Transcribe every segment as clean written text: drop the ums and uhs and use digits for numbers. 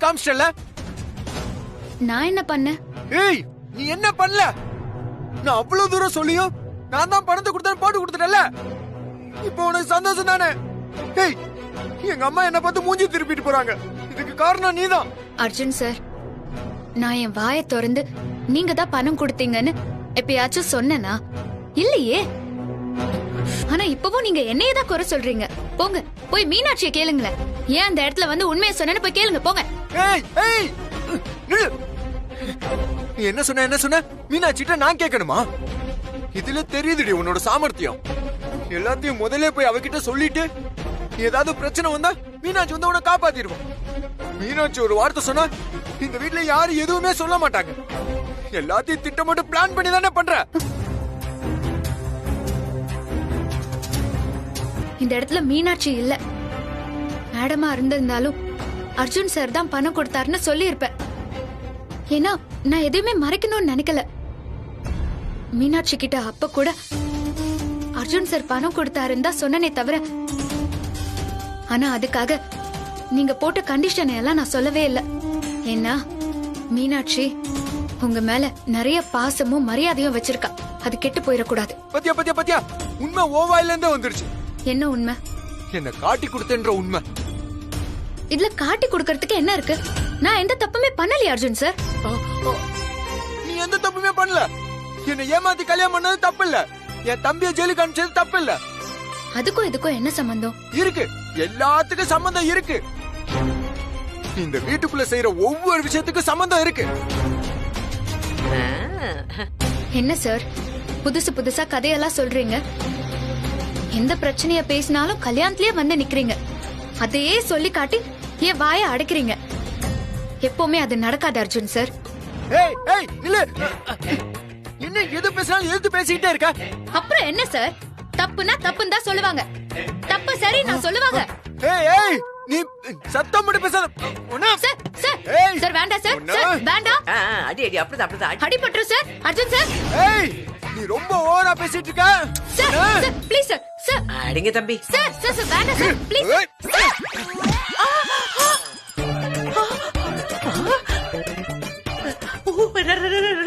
காமிச்சிட்டல. நான் என்ன பண்ண? ஏய், நீ என்ன பண்ணல? நான் அவ்வளவு தூரம் சொல்லியும் நான் தான் பணத்தை கொடுத்தேன் போட்டு கொடுத்துட்டல. இப்போ உனக்கு சந்தோஷம் தானே? ஏய், எங்க அம்மா என்ன பார்த்து மூஞ்சி திருப்பிட்டு போறாங்க. இதுக்கு காரணம் நீதான். அர்ஜுன் சார், நான் என் வாயை திறந்து நீங்க தான் பணம் கொடுத்தீங்கன்னு எப்பயாச்சும் சொன்னேனா? இல்லையே. ஆனா இப்பவும் நீங்க என்னையே தான் குறை சொல்றீங்க. போங்க, போய் மீனாட்சியை கேளுங்களேன். ஏன் அந்த இடத்துல வந்து உண்மையை சொன்னேன்னு போய் கேளுங்க, போங்க. ஏய் ஏய், நில்லு. நீ என்ன சொன்ன? மீனாட்சிட்ட நான் கேட்கணுமா? இதுல தெரியுதுடி உன்னோட சாமர்த்தியம். எல்லாத்தையும் முதல்ல போய் அவகிட்ட சொல்லிட்டு ஏதாவது பிரச்சனை வந்தா மீனாட்சி வந்து உன்னை காப்பாத்திடுவோம். மீனாட்சி ஒரு வார்த்தை சொன்னா இந்த வீட்டுல யாரும் எதுவுமே சொல்ல மாட்டாங்க. எல்லாத்தையும் திட்டமிட்டு பிளான் பண்ணி தானே பண்ற. இந்த இடத்துல மீனாட்சி இல்ல. மேடமா இருந்திருந்தாலும் அர்ஜுன் சார் தான் பணம் கொடுத்தாருன்னு சொல்லி இருப்பேன். ஏன்னா நான் எதுவுமே மறைக்கணும்னு நினைக்கல. மீனாட்சி கிட்ட அப்ப கூட அர்ஜுன் சார் பணம் கொடுத்தாருன்னு தான் சொன்னனே தவிர, ஆனா அதுக்காக நீங்க போட்ட கண்டிஷனை எல்லாம் நான் சொல்லவே இல்லை. ஏன்னா மீனாட்சி உங்க மேல நிறைய பாசமும் மரியாதையும் வச்சிருக்கா. அது கெட்டு போயிடக்கூடாது. பத்தியா பத்தியா பத்தியா, உண்மை ஓவாயில இருந்தே வந்துருச்சு. என்ன உண்மை? என்ன காட்டி கொடுத்தேன்ற உண்மை. இதுல காட்டி கொடுக்கறதுக்கு என்ன இருக்கு? நான் எந்த தப்புமே பண்ணலையே அர்ஜுன் சார். நீ எந்த தப்புமே பண்ணல. என்ன ஏமாத்தி கல்யாணம் பண்ணது தப்பு இல்ல. என் தம்பிய ஜெயிலுக்கு அனுப்பிச்சது தப்பு இல்ல. அதுக்கும் இதுக்கும் என்ன சம்பந்தம் இருக்கு? எல்லாத்துக்கும் சம்பந்தம் இருக்கு. இந்த வீட்டுக்குள்ள செய்யற ஒவ்வொரு விஷயத்துக்கும் சம்பந்தம் இருக்கு. என்ன சார் புதுசு புதுசா கதையெல்லாம் சொல்றீங்க? எந்த பிரச்சனைய பேசினாலும் கல்யாணத்திலேயே வந்து நிக்கிறீங்க. அதையே சொல்லி காட்டி என் வாயை அடைக்கிறீங்க. எப்பவுமே அது நடக்காது அர்ஜுன் சார். ஏய் ஏய் நில்லு. என்ன எது பேசினாலும் எதிர்த்து பேசிக்கிட்டே இருக்க? அப்புறம் என்ன சார்? தப்புனா தப்புன்னு தான் சொல்லுவாங்க, தப்பு சரி நான் சொல்லுவாங்க. ஏய் ஏய், நீ சத்தம் போட்டு பேசாத. சார் சார் சார் வேண்டாம் சார். சார் வேண்டாம். அடி அடி அப்படிதான் அடிபட்டுரு சார். அர்ஜுன் சார், ஏய் நீ ரொம்ப ஓவரா பேசிட்டு இருக்க. Sir sir please sir. Sir அடிங்க தம்பி. சார் சார் சார் வேண்டாம் சார் ப்ளீஸ்.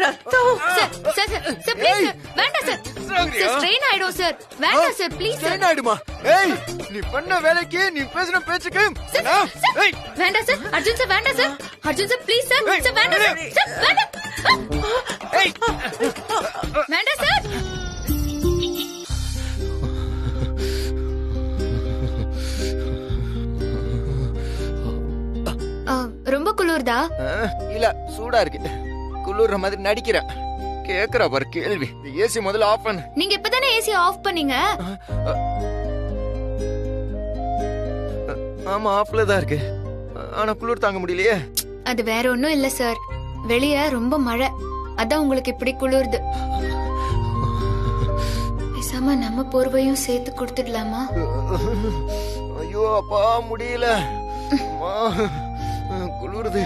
ரத்தம். Sir sir sir please sir வேண்டாம் சார். சார் ஸ்ட்ரெயின் ஆயிடும் சார். வேண்டாம் சார் ப்ளீஸ் சார். ஸ்ட்ரெயின் ஆயிடுமா? ஏய் நீ பண்ண வேலைக்கு நீ பேசின பேச்சுக்கு ஏய் வேண்டாம் சார். அர்ஜுன் சார் வேண்டாம் sir. Arjun sir please sir. Sir வேண்டாம் சார். சார் வேண்டாம். ஏய் வேண்டாம் சார். ரொம்ப குளிர்தா? இல்ல சூடா இருக்கு. குளிர்ற மாதிரி நடிக்கிற. கேக்குற பாரு கேள்வி. ஏசி முதல்ல ஆஃப் பண்ணு. நீங்க இப்பதானே ஏசி ஆஃப் பண்ணீங்க. ஆமா ஆஃப்ல தான் இருக்கு. ஆனா குளிர் தாங்க முடியலையே. அது வேற ஒண்ணும் இல்ல சார். வெளிய ரொம்ப மழை, அதான் உங்களுக்கு இப்படி குளிருது. பேசாம நம்ம போர்வையும் சேர்த்து கொடுத்துடலாமா? ஐயோ அப்பா முடியல. குளிருது.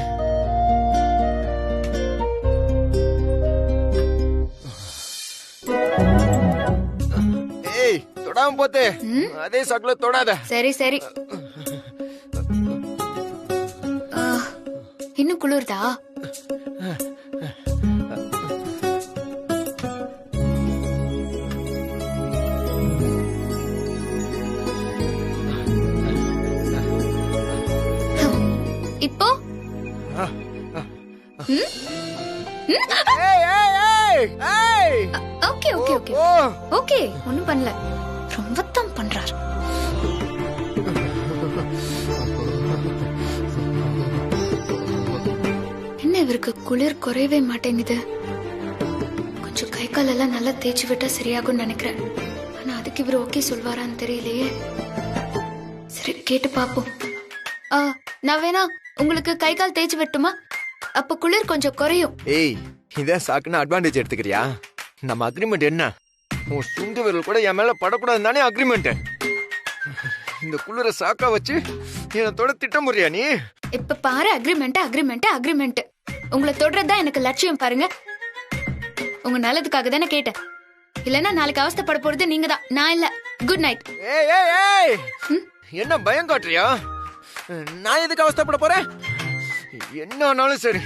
ஏய் தொடாம போத்தே. அதே சாக்குல தொடாத. சரி சரி. இன்னும் குளிருதா? இப்போ ஓகே ஓகே ஓகே ஓகே ஒண்ணும் பண்ணல. ரொம்ப தான் பண்றாரு. என்ன இவருக்கு குளிர் குறையவே மாட்டேங்குது. கொஞ்சம் கை கால் எல்லாம் நல்லா தேய்ச்சி விட்டா சரியாகும்னு நினைக்கிறேன். ஆனா அதுக்கு இவர் ஓகே சொல்வாரான்னு தெரியலையே. சரி கேட்டு பாப்போம். நான் வேணா உங்களுக்கு கை கால் தேய்ச்சி விட்டுமா? அப்ப குளிர் கொஞ்சம் குறையும். ஏய் இதான் சாக்குன்னு அட்வான்டேஜ் எடுத்துக்கிறியா? நம்ம அக்ரிமெண்ட் என்ன? உன் சுண்டு விரல் கூட என் மேல படக்கூடாது தானே அக்ரிமெண்ட். இந்த குளிர சாக்கா வச்சு என்னத்தோட திட்டம் முறியா நீ? இப்ப பாரு அக்ரிமெண்ட் அக்ரிமெண்ட் அக்ரிமெண்ட். உங்களை தொடுறதுதான் எனக்கு லட்சியம் பாருங்க. உங்க நல்லதுக்காக தானே கேட்டேன். இல்லன்னா நாளைக்கு அவஸ்தைப்பட போறது நீங்க தான், நான் இல்ல. Good night. ஏய் ஏய் ஏய் என்ன பயம் காட்டுறியா? நான் எதுக்கு அவஸ்தைப்பட போறேன்? என்ன ஆனாலும் சரி,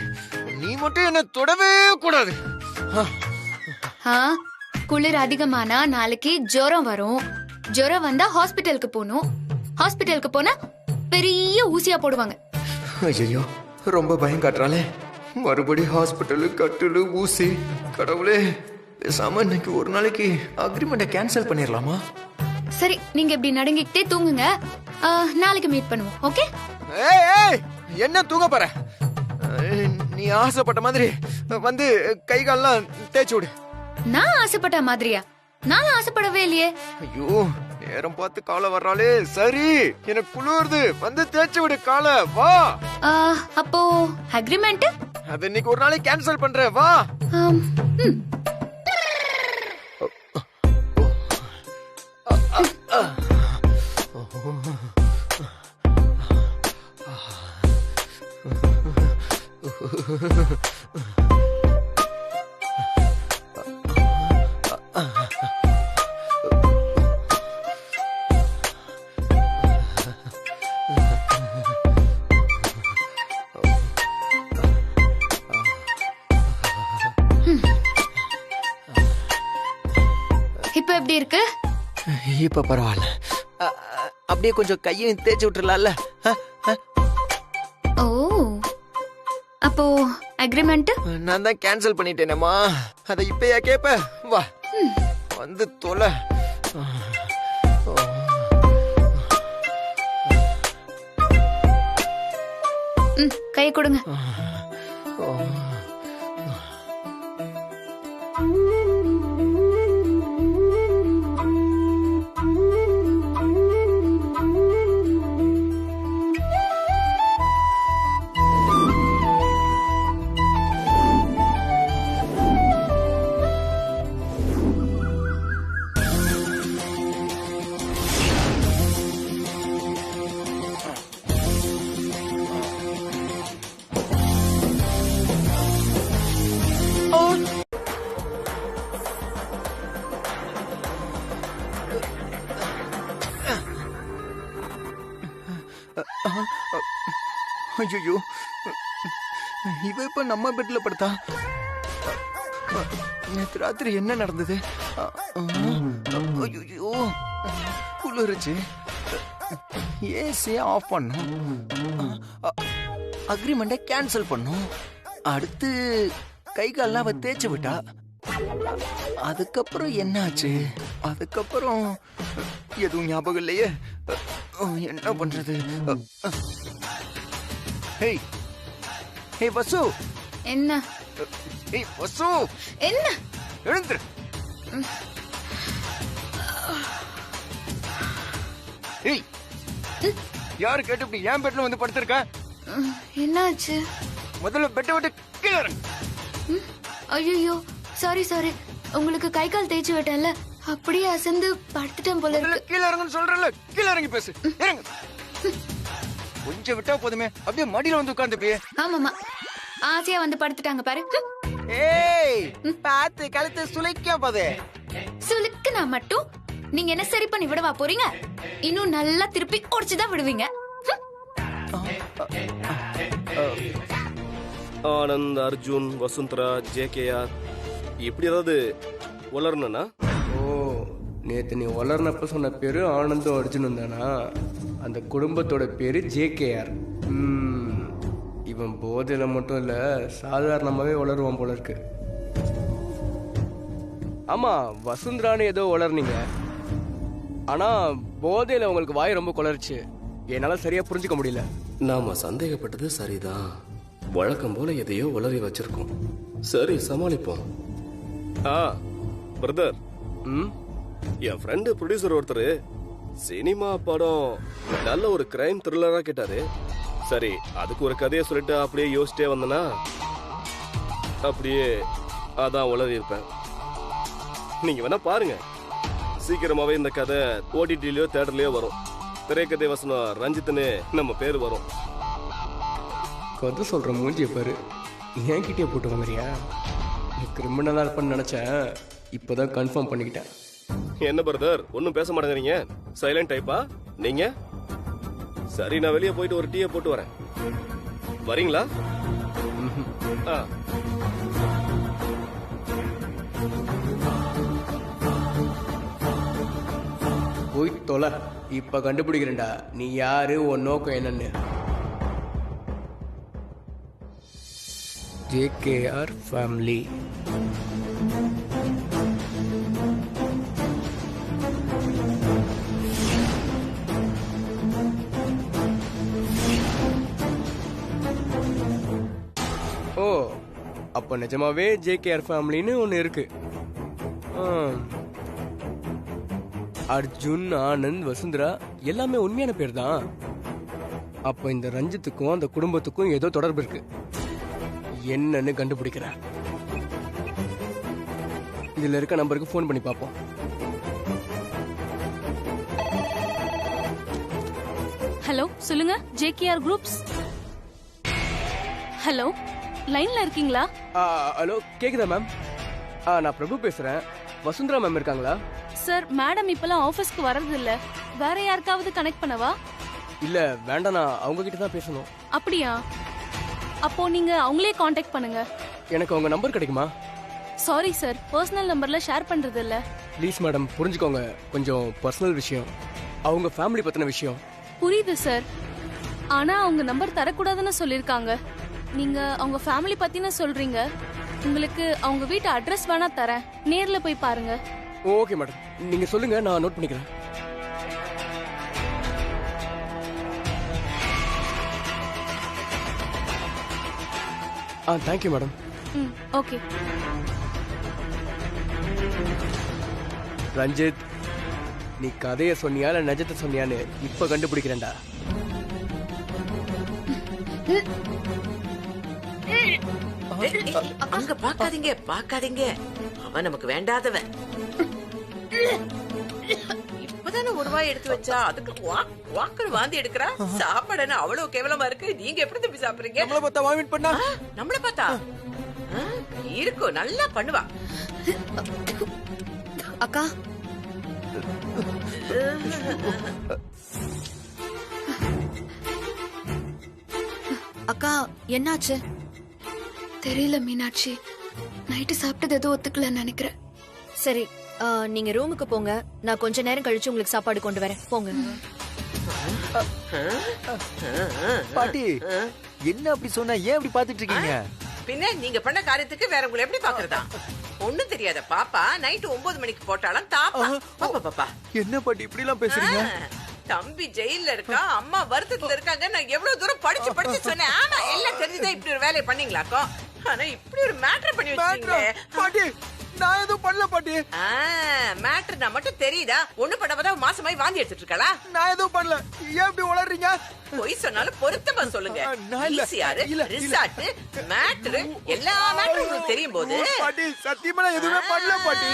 நீ மட்டும் என்ன தொடவே கூடாது. குளிர் அதிகமானா நாளைக்கு ஜுரம் வரும். ஜுரம் வந்தா ஹாஸ்பிட்டலுக்கு போகணும். ஹாஸ்பிட்டலுக்கு போனா பெரிய ஊசியா போடுவாங்க. ஐயோ, ரொம்ப பயம் காட்டுறாளே. மறுபடி ஹாஸ்பிட்டலு, கட்டலு, ஊசி. கடவுளே, பேசாம இன்னைக்கு ஒரு நாளைக்கு அக்ரிமெண்ட்டை கேன்சல் பண்ணிடலாமா? சரி, நீங்க இப்படி நடுங்கிட்டே தூங்குங்க. நாளைக்கு மீட் பண்ணுவோம். ஓகே? ஏய், என்ன தூங்க போற? நீ ஆசைப்பட்ட மாதிரி வந்து கை கால்லாம் தேய்ச்சி விடு. நான் ஆசைப்பட்ட மாதிரியா? நான் ஆசைப்படவே இல்லையே. ஐயோ, நேரம் பார்த்து காலை வர்றாளே. சரி, எனக்கு குளிருது, வந்து தேய்ச்சி விடு காலை. வா. அப்போ அக்ரிமெண்ட் அது இன்னைக்கு ஒரு நாளைக்கு கேன்சல் பண்ற. வா. இப்ப எப்படி இருக்கு? இப்ப பரவாயில்ல. அப்படியே கொஞ்சம் கையையும் தேய்ச்சி விட்டுறலாம்ல. ஓ, அப்போ அக்ரிமெண்ட் நான் தான் கேன்சல் பண்ணிட்டேனேம்மா. அதை இப்பயா கேப்ப? வா, வந்து தொலை. கை கொடுங்க. ஐயோ, இவ இப்ப நம்ம பெட்ல படுத்தா? நேற்று ராத்திரி என்ன நடந்தது? ஐயோ, குளிருச்சு. ஏசியை ஆஃப் பண்ணும், அக்ரிமெண்ட்டை கேன்சல் பண்ணும், அடுத்து கை கால்லாம் அவ தேய்ச்சி விட்டா. அதுக்கப்புறம் என்னாச்சு? அதுக்கப்புறம் எதுவும் ஞாபகம் இல்லையே. என்ன பண்றது? ஹேய், ஹே வசு. என்ன? ஏய் வசு, என்ன? எழுந்துரு. ஏய், யாரு கேட்டு இப்படி ஏன் பெட்ல வந்து படுத்திருக்க? என்னாச்சு? முதல்ல பெட்டை விட்டு கீழே இறங்கு. ஐயோ, சாரி சாரி. உங்களுக்கு கை கால் தேய்ச்சி விட்டேன்ல, அப்படியே அசந்து படுத்துட்டேன் போல இருக்கு. கீழே இறங்குன்னு சொல்றல, கீழே இறங்கி பேசு. இறங்கு. கொஞ்சம் விட்டா போதுமே, அப்படியே மடியில வந்து உட்கார்ந்துப்பியே. ஆமாமா, ஆசையா வந்து படுத்துட்டாங்க பாரு. ஏய், பாத்து கழுத்து சுளைக்க போதே. சுளுக்குனா மட்டும் நீங்க என்ன சரி பண்ணி விடவா போறீங்க? இன்னும் நல்லா திருப்பி உடைச்சுதான் விடுவீங்க. ஆனந்த், அர்ஜுன், வசுந்தரா, JKR இப்படி ஏதாவது வளரணும்னா? ஓ, நேற்று நீ வளர்னப்ப சொன்ன பேரு ஆனந்தும் அர்ஜுனும் தானா? அந்த குடும்பத்தோட பேரு JKR. இவன் போதையில மட்டும் இல்ல, சாதாரணமாவே வளருவான் போல இருக்கு. ஆமா, வசுந்தரான்னு ஏதோ வளர்னீங்க, ஆனா போதையில உங்களுக்கு வாய் ரொம்ப குளர்ச்சு. என்னால சரியா புரிஞ்சுக்க முடியல. நாம சந்தேகப்பட்டது சரிதான். வழக்கம் போல எதையோ உளறி வச்சிருக்கோம். சரி, சமாளிப்போம். பிரதர், என் ஃப்ரெண்டு ப்ரொடியூசர் ஒருத்தர் சினிமா படம் நல்ல ஒரு கிரைம் த்ரில்லரா கேட்டாரு. சரி, அதுக்கு ஒரு கதையை சொல்லிட்டு அப்படியே யோசிச்சிட்டே வந்தனா அப்படியே அதான் உளறி இருப்பேன். நீங்க வேணா பாருங்க, சீக்கிரமாவே இந்த கதை OTTலயோ தியேட்டர்லயோ வரும். திரைக்கதை வசனம் ரஞ்சித்னு நம்ம பேர் வரும். கதை சொல்ற மூஞ்சிய பாரு, ஏன் கிட்டே போட்டு வாங்குறியா? நீ கிரிமினலா இருப்பேன்னு நினைச்சேன், இப்பதான் கன்ஃபார்ம் பண்ணிக்கிட்டேன். என்ன பிரதர், ஒன்னும் பேச மாட்டேங்கிறீங்க? சைலண்ட் டைப்பா நீங்க? சரி, நான் வெளியே போயிட்டு ஒரு டீயை போட்டு வரேன். வரீங்களா? ஆ. போய் தொலை. இப்ப கண்டுபிடிக்கிறேன்டா நீ யாரு, உன் நோக்கம் என்னன்னு. JKR family. ஓ, அப்ப நிஜமாவே ஜேகேஆர் ஃபேமிலின்னு ஒன்னு இருக்கு. அர்ஜுன், ஆனந்த், வசுந்தரா எல்லாமே உண்மையான பேர் தான். அப்ப இந்த ரஞ்சித்துக்கும் அந்த குடும்பத்துக்கும் ஏதோ தொடர்பு இருக்கு. என்னன்னு கண்டுபிடிக்கிறேன். இதுல இருக்க நம்பருக்கு ஃபோன் பண்ணி பார்ப்போம். ஹலோ, சொல்லுங்க. JKR groups. ஹலோ, லைன்ல இருக்கீங்களா? ஹலோ, கேக்குதா மேம்? நான் பிரபு பேசுறேன். வசுந்தரா மேம் இருக்காங்களா? சார், மேடம் இப்பெல்லாம் ஆபீஸ்க்கு வர்றது இல்ல. வேற யாருக்காவது கனெக்ட் பண்ணவா? இல்ல வேண்டாம், நான் அவங்க கிட்ட தான் பேசணும். அப்படியா? அப்போ நீங்க அவங்களே காண்டாக்ட் பண்ணுங்க. எனக்கு அவங்க நம்பர் கிடைக்குமா? சாரி சார், பர்சனல் நம்பர்ல ஷேர் பண்றது இல்ல. ப்ளீஸ் மேடம், புரிஞ்சுக்கோங்க. கொஞ்சம் பர்சனல் விஷயம், அவங்க ஃபேமிலி பத்தின விஷயம். புரியுது சார், ஆனா அவங்க நம்பர் தரக்கூடாதுன்னு சொல்லிருக்காங்க. நீங்க அவங்க ஃபேமிலி பத்தின சொல்றீங்க. உங்களுக்கு அவங்க வீட்டு அட்ரஸ் வேணா தரேன், நேர்ல போய் பாருங்க. ஓகே மேடம், நீங்க சொல்லுங்க, நான் நோட் பண்ணிக்கிறேன். Thank you madam. ஓகே. ரஞ்சித், நீ கதைய சொன்னியா இல்ல நிஜத்தை சொன்னியான்னு இப்ப கண்டுபிடிக்கிறேன்டா. அங்க பாக்காதீங்க, பாக்காதீங்க. அவன் நமக்கு வேண்டாதவன். இப்பதானே ஒரு வாய் எடுத்து வச்சா அதுக்கு வாக்கர் வாந்தி எடுக்கிறா. சாப்பாடுன்னு அவ்வளவு கேவலமா இருக்கு. நீங்க எப்படி தம்பி சாப்பிடுறீங்க? நம்மள பார்த்தா வாமிட் பண்ணா? நம்மள பார்த்தா இருக்கும், நல்லா பண்ணுவா. அக்கா, அக்கா என்னாச்சு? தெரியல மீனாட்சி, நைட்டு சாப்பிட்டது எதுவும் ஒத்துக்கலன்னு நினைக்கிறேன். சரி, நீங்க ரூமுக்கு போங்க. நான் கொஞ்ச நேரம் கழிச்சு உங்களுக்கு சாப்பாடு கொண்டு வரேன். போங்க. பாட்டி, என்ன அப்படி சொன்னா? ஏன் அப்படி பாத்துட்டு இருக்கீங்க? பின்ன நீங்க பண்ண காரியத்துக்கு வேற உங்களை எப்படி பாக்குறதா? ஒண்ணும் தெரியாத பாப்பா நைட்டு 9 மணிக்கு போட்டாலும் தாப்பா. பாப்பா பாப்பா, என்ன பாட்டி இப்படி எல்லாம் பேசுறீங்க? தம்பி ஜெயில இருக்கா, அம்மா வருத்தத்துல இருக்காங்க. நான் எவ்வளவு தூரம் படிச்சு சொன்னேன். ஆமா, எல்லாம் தெரிஞ்சுதான் இப்படி ஒரு வேலையை பண்ணீங்களாக்கோ. ஆனா இப்படி ஒரு மேட்டர் பண்ணி வச்சிருக்கீங்க. பாட்டி, நான் எதுவும் பண்ணல பாட்டி. மேட்டர் நான் மட்டும் தெரியுதா? ஒண்ணு பண்ணாதான் மாசமாய் வாந்தி எடுத்துட்டு இருக்காளா? நான் எதுவும் பண்ணல. ஏன் இப்படி உளறீங்க? பொய் சொன்னாலும் பொருத்தமா சொல்லுங்க. நான் இல்ல. ஈசிஆர், ரிசார்ட், மேட்டர், எல்லா மேட்டரும் உங்களுக்கு தெரியும் போது பாட்டி, சத்தியமா நான் எதுவுமே பண்ணல பாட்டி.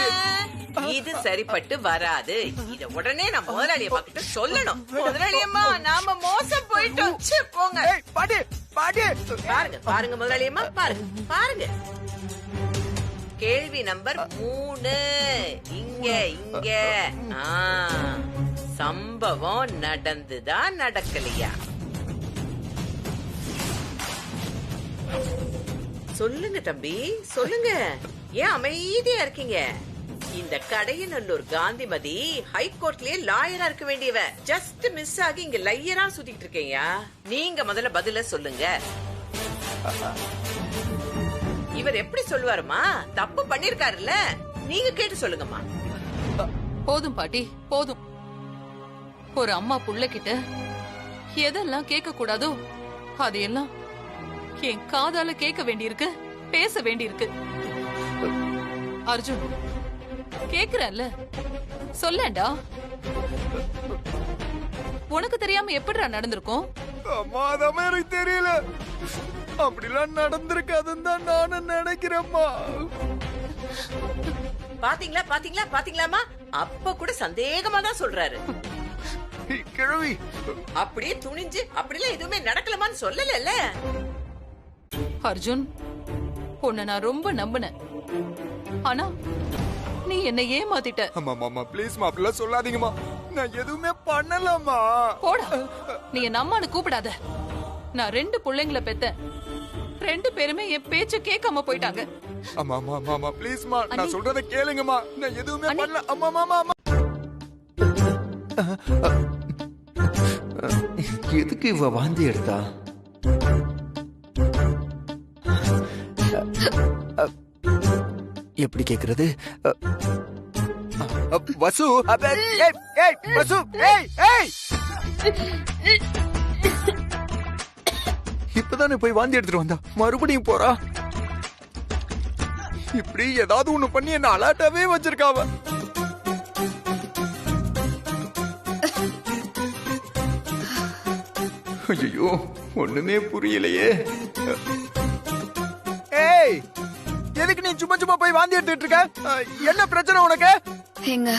இது சரிப்பட்டு வராது. இத உடனே நான் முதலாளியை பார்த்துட்டு சொல்லணும். முதலாளியம்மா, நாம மோசம் போயிட்டோம். போங்க. பாட்டி பாட்டி, பாருங்க பாருங்க முதலாளியம்மா, பாருங்க பாருங்க. கேள்வி நம்பர் 3. இங்க இங்க சம்பவம் நடந்துதான் நடக்கலையா? சொல்லுங்க தம்பி, சொல்லுங்க. ஏன் அமைதியா இருக்கீங்க? இந்த கடையநல்லூர் காந்திமதி ஹைகோர்ட்லயே லாயரா இருக்க வேண்டியவ ஜஸ்ட் மிஸ் ஆகி இங்க லையரா சுத்திட்டு இருக்கீங்க. நீங்க முதல்ல பதில சொல்லுங்க. இவர் எப்படி சொல்லுவாருமா? தப்பு பண்ணிருக்காருல்ல, நீங்க கேட்டு சொல்லுங்கம்மா. போதும் பாட்டி, போதும். ஒரு அம்மா புள்ள கிட்ட எதெல்லாம் கேட்க கூடாதோ அதையெல்லாம் என் காதால கேட்க வேண்டியிருக்கு, பேச வேண்டியிருக்கு. அர்ஜுன், கேக்குறல்ல, சொல்லேன்டா. உனக்கு தெரியாம எப்படிடா நடந்திருக்கும்? அம்மா, அதாம எனக்கு தெரியல. அப்படிலாம் நடந்திருக்காதுன்னு தான் நானும் நினைக்கிறேம்மா. பாத்தீங்களா பாத்தீங்களா பாத்தீங்களாமா? அப்ப கூட சந்தேகமா தான் சொல்றாரு. கிழவி அப்படியே துணிஞ்சு அப்படிலாம் எதுவுமே நடக்கலமான்னு சொல்லல. அர்ஜுன், உன்னை நான் ரொம்ப நம்பினேன். ஆனா நீ என்ன ஏமாத்திட்ட. அம்மா ப்ளீஸ்மா, அப்படிலாம் சொல்லாதீங்கம்மா. நான் எதுவுமே பண்ணலம்மா. போடா, நீ என் அம்மானு கூப்பிடாத. நான் 2 பிள்ளைங்களை பெத்தேன். 2 பேருமே என் பேச்ச கேட்காம போயிட்டாங்க. அம்மா அம்மா அம்மா அம்மா ப்ளீஸ்மா, நான் சொல்றத கேளுங்கம்மா. நான் எதுவுமே பண்ணல. அம்மா அம்மா அம்மா. எதுக்கு இவ வாந்தி எடுத்தா? எப்படி கேக்குறது? வசு, வசு, இப்பதானே போய் வாந்தி எடுத்துட்டு வந்தா, மறுபடியும் போறா. இப்படி ஏதாவது ஒண்ணு பண்ணி என்ன அலர்ட்டாவே வச்சிருக்காவ. ஐயோ, ஒண்ணுமே புரியலையே. ஏய், எதுக்கு நீ சும்மா சும்மா போய் வாந்தி எடுத்துட்டு இருக்க? என்ன பிரச்சனை உனக்கு? எங்க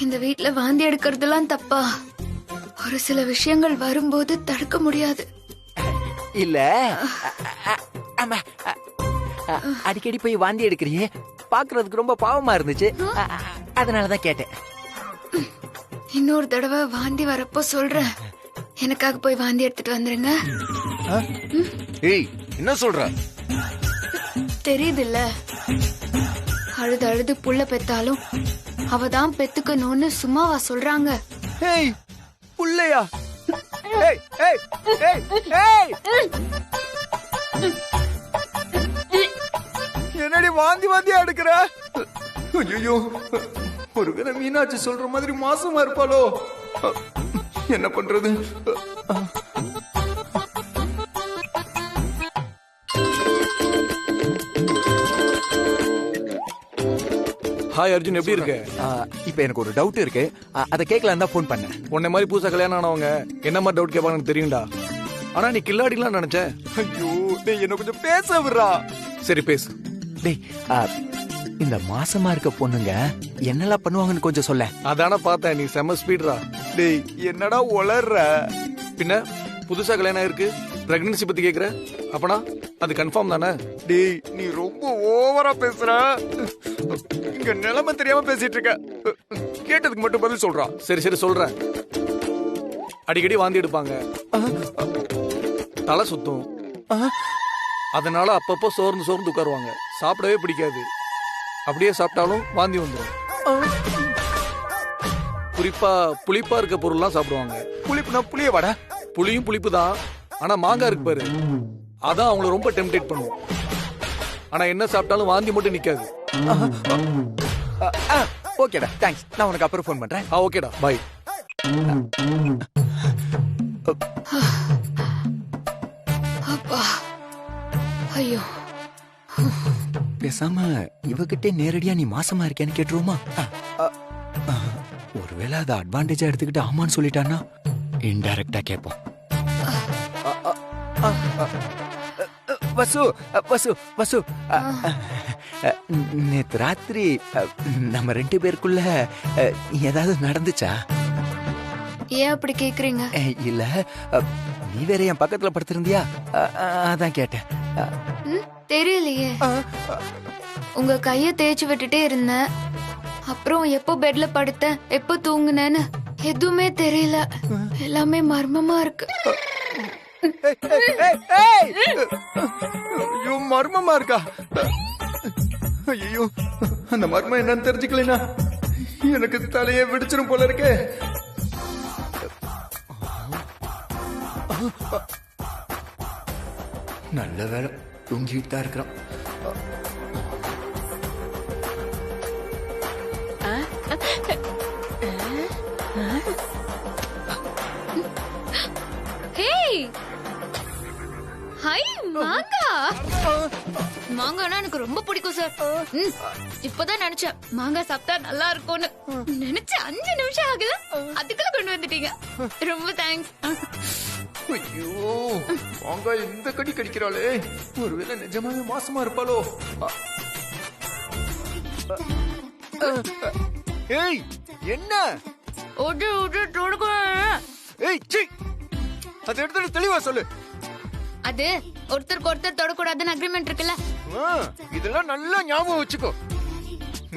இந்த வீட்ல வாந்தி எடுக்கிறதுலாம் தப்பா? ஒரு சில விஷயங்கள் வரும்போது தடுக்க முடியாது. இல்ல ஆமா, அடிக்கடி போய் வாந்தி எடுக்கிறியே, பாக்குறதுக்கு ரொம்ப பாவமா இருந்துச்சு, அதனாலதான் கேட்டேன். இன்னொரு தடவை வாந்தி வரப்போ சொல்றேன், எனக்காக போய் வாந்தி எடுத்துட்டு வந்துருங்க. ஏய், என்ன சொல்ற? தெரியுது இல்ல, அழுது அழுது புள்ள பெத்தாலும் அவதான் பெத்துக்கணும்னு சும்மாவா சொல்றாங்க? ஏய், புள்ளையா? ஏய் ஏய் ஏய் ஏய், என்னடி வாந்தி வாந்தியா எடுக்கிற? ஐயோ, ஒருவேளை மீனாட்சி சொல்ற மாதிரி மாசமா இருப்பாளோ? என்ன பண்றது? ஹாய் அர்ஜுன், எப்படி இருக்க? இப்ப எனக்கு ஒரு டவுட் இருக்கு, அதை கேட்கலாம் தான் போன் பண்ணேன். உன்னை மாதிரி புதுசா கல்யாணம் ஆனவங்க என்ன மாதிரி டவுட் கேட்பாங்கன்னு தெரியும்டா. ஆனா நீ கில்லாடிலாம் நினைச்ச. ஐயோ டேய், என்ன கொஞ்சம் பேச விடுறா. சரி பேசு. டேய், இந்த மாசமா இருக்க பொண்ணுங்க என்னெல்லாம் பண்ணுவாங்கன்னு கொஞ்சம் சொல்ல. அதான பார்த்தேன், நீ செம்ம ஸ்பீட்ரா. டேய், என்னடா உளர்ற? பின்ன புதுசா கல்யாணம் இருக்கு, பிரெக்னன்சி பத்தி கேக்குற, அப்பனா அது கன்ஃபார்ம் தானே? டேய், நீ ரொம்ப ஓவரா பேசுற. இங்க நிலைமை தெரியாம பேசிட்டு இருக்க. கேட்டதுக்கு மட்டும் பதில் சொல்றா. சரி சரி சொல்றேன். அடிக்கடி வாந்தி எடுப்பாங்க, தலை சுத்தும், அதனால அப்பப்போ சோர்ந்து சோர்ந்து உட்காருவாங்க, சாப்பிடவே பிடிக்காது, அப்படியே சாப்பிட்டாலும் வாந்தி வந்துடும். குறிப்பா புளிப்பா இருக்க பொருள்லாம் சாப்பிடுவாங்க. புளிப்புனா புளிய வாடா. புளியும் புளிப்பு தான், ஆனா மாங்காய் இருக்கு பாரு, அதான் அவங்கள ரொம்ப டெம்ப்டேட் பண்ணுவோம். ஆனா என்ன சாப்பிட்டாலும் வாந்தி மட்டும் நிக்காது. ஓகேடா, தேங்க்ஸ். நான் உனக்கு அப்புறம் ஃபோன் பண்றேன். ஓகேடா, பை. அப்பா, ஐயோ. பேசாம இவகிட்டே நேரடியா நீ மாசமா இருக்கேன்னு கேட்டுருவோமா? ஒருவேளை அதை அட்வான்டேஜா எடுத்துக்கிட்டு ஆமான்னு சொல்லிட்டான்னா இன்டைரக்டா கேட்போம். வசு வசு வசு, நேத்து ராத்திரி நம்ம 2 பேருக்குள்ள ஏதாவது நடந்துச்சா? ஏன் அப்படி கேக்குறீங்க? இல்ல, நீ வேற என் பக்கத்துல படுத்திருந்தியா, அதான் கேட்டேன். தெரியலையே. உங்க கைய தேய்ச்சி விட்டுட்டே இருந்தேன், அப்புறம் எப்போ பெட்ல படுத்தேன், எப்போ தூங்குனேன்னு எதுவுமே தெரியல. எல்லாமே மர்மமா இருக்கு. ஐயோ, மர்மமா இருக்கா? ஐயோ, அந்த மர்மம் என்னன்னு தெரிஞ்சுக்கலனா எனக்கு தலையே வெடிச்சிரும் போல இருக்கே. நல்ல வேலை தூங்கிட்டு தான் இருக்கிறான். ஹாய் மாங்கா. மாங்கானா எனக்கு ரொம்ப பிடிக்கும் சார். இப்பதான் நினைச்சேன் மாங்காய் சாப்பிட்டா நல்லா இருக்கும்னு. நினைச்ச 5 நிமிஷம் ஆகல, அதுக்குள்ள கொண்டு வந்துட்டீங்க. ரொம்ப தேங்க்ஸ். ஐயோ, மாங்காய் இந்த கடி கடிக்கிறாளே, ஒருவேளை நிஜமாவே மாசமா இருப்பாளோ? ஏய், என்ன? ஏய், சீ, அதை எடுத்து தெளிவா சொல்லு. அது ஒருத்தருக்கு ஒருத்தர் தொடக்கூடாதுன்னு அக்ரிமெண்ட் இருக்குல்ல. இதெல்லாம் நல்லா ஞாபகம் வச்சுக்கோ.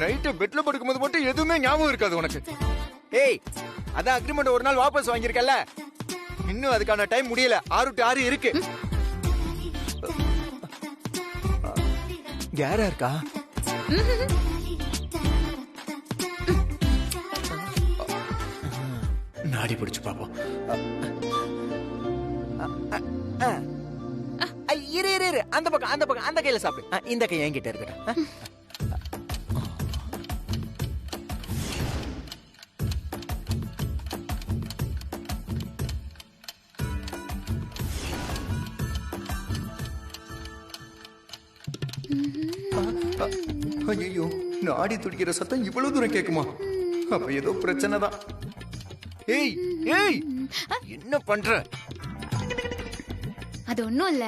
நைட்டு பெட்ல படுக்கும்போது மட்டும் எதுவுமே ஞாபகம் இருக்காது உனக்கு. ஏய், அதான் அக்ரிமெண்ட் ஒரு நாள் வாபஸ் வாங்கியிருக்கல, இன்னும் அதுக்கான டைம் முடியல. 6 to 6 இருக்கு. யாரா இருக்கா? நாடி பிடிச்சு பாப்போம். இரு இரு இரு, அந்த பக்கம் அந்த பக்கம், அந்த கையில சாப்பிடு. இந்த கை என்கிட்ட இருக்கட்டும். ஐயோ, நாடி துடிக்கிற சத்தம் இவ்வளவு தூரம் கேக்குமா? அப்ப ஏதோ பிரச்சனை தான். ஏய் ஏய், என்ன பண்ற? அது ஒண்ணும் இல்ல,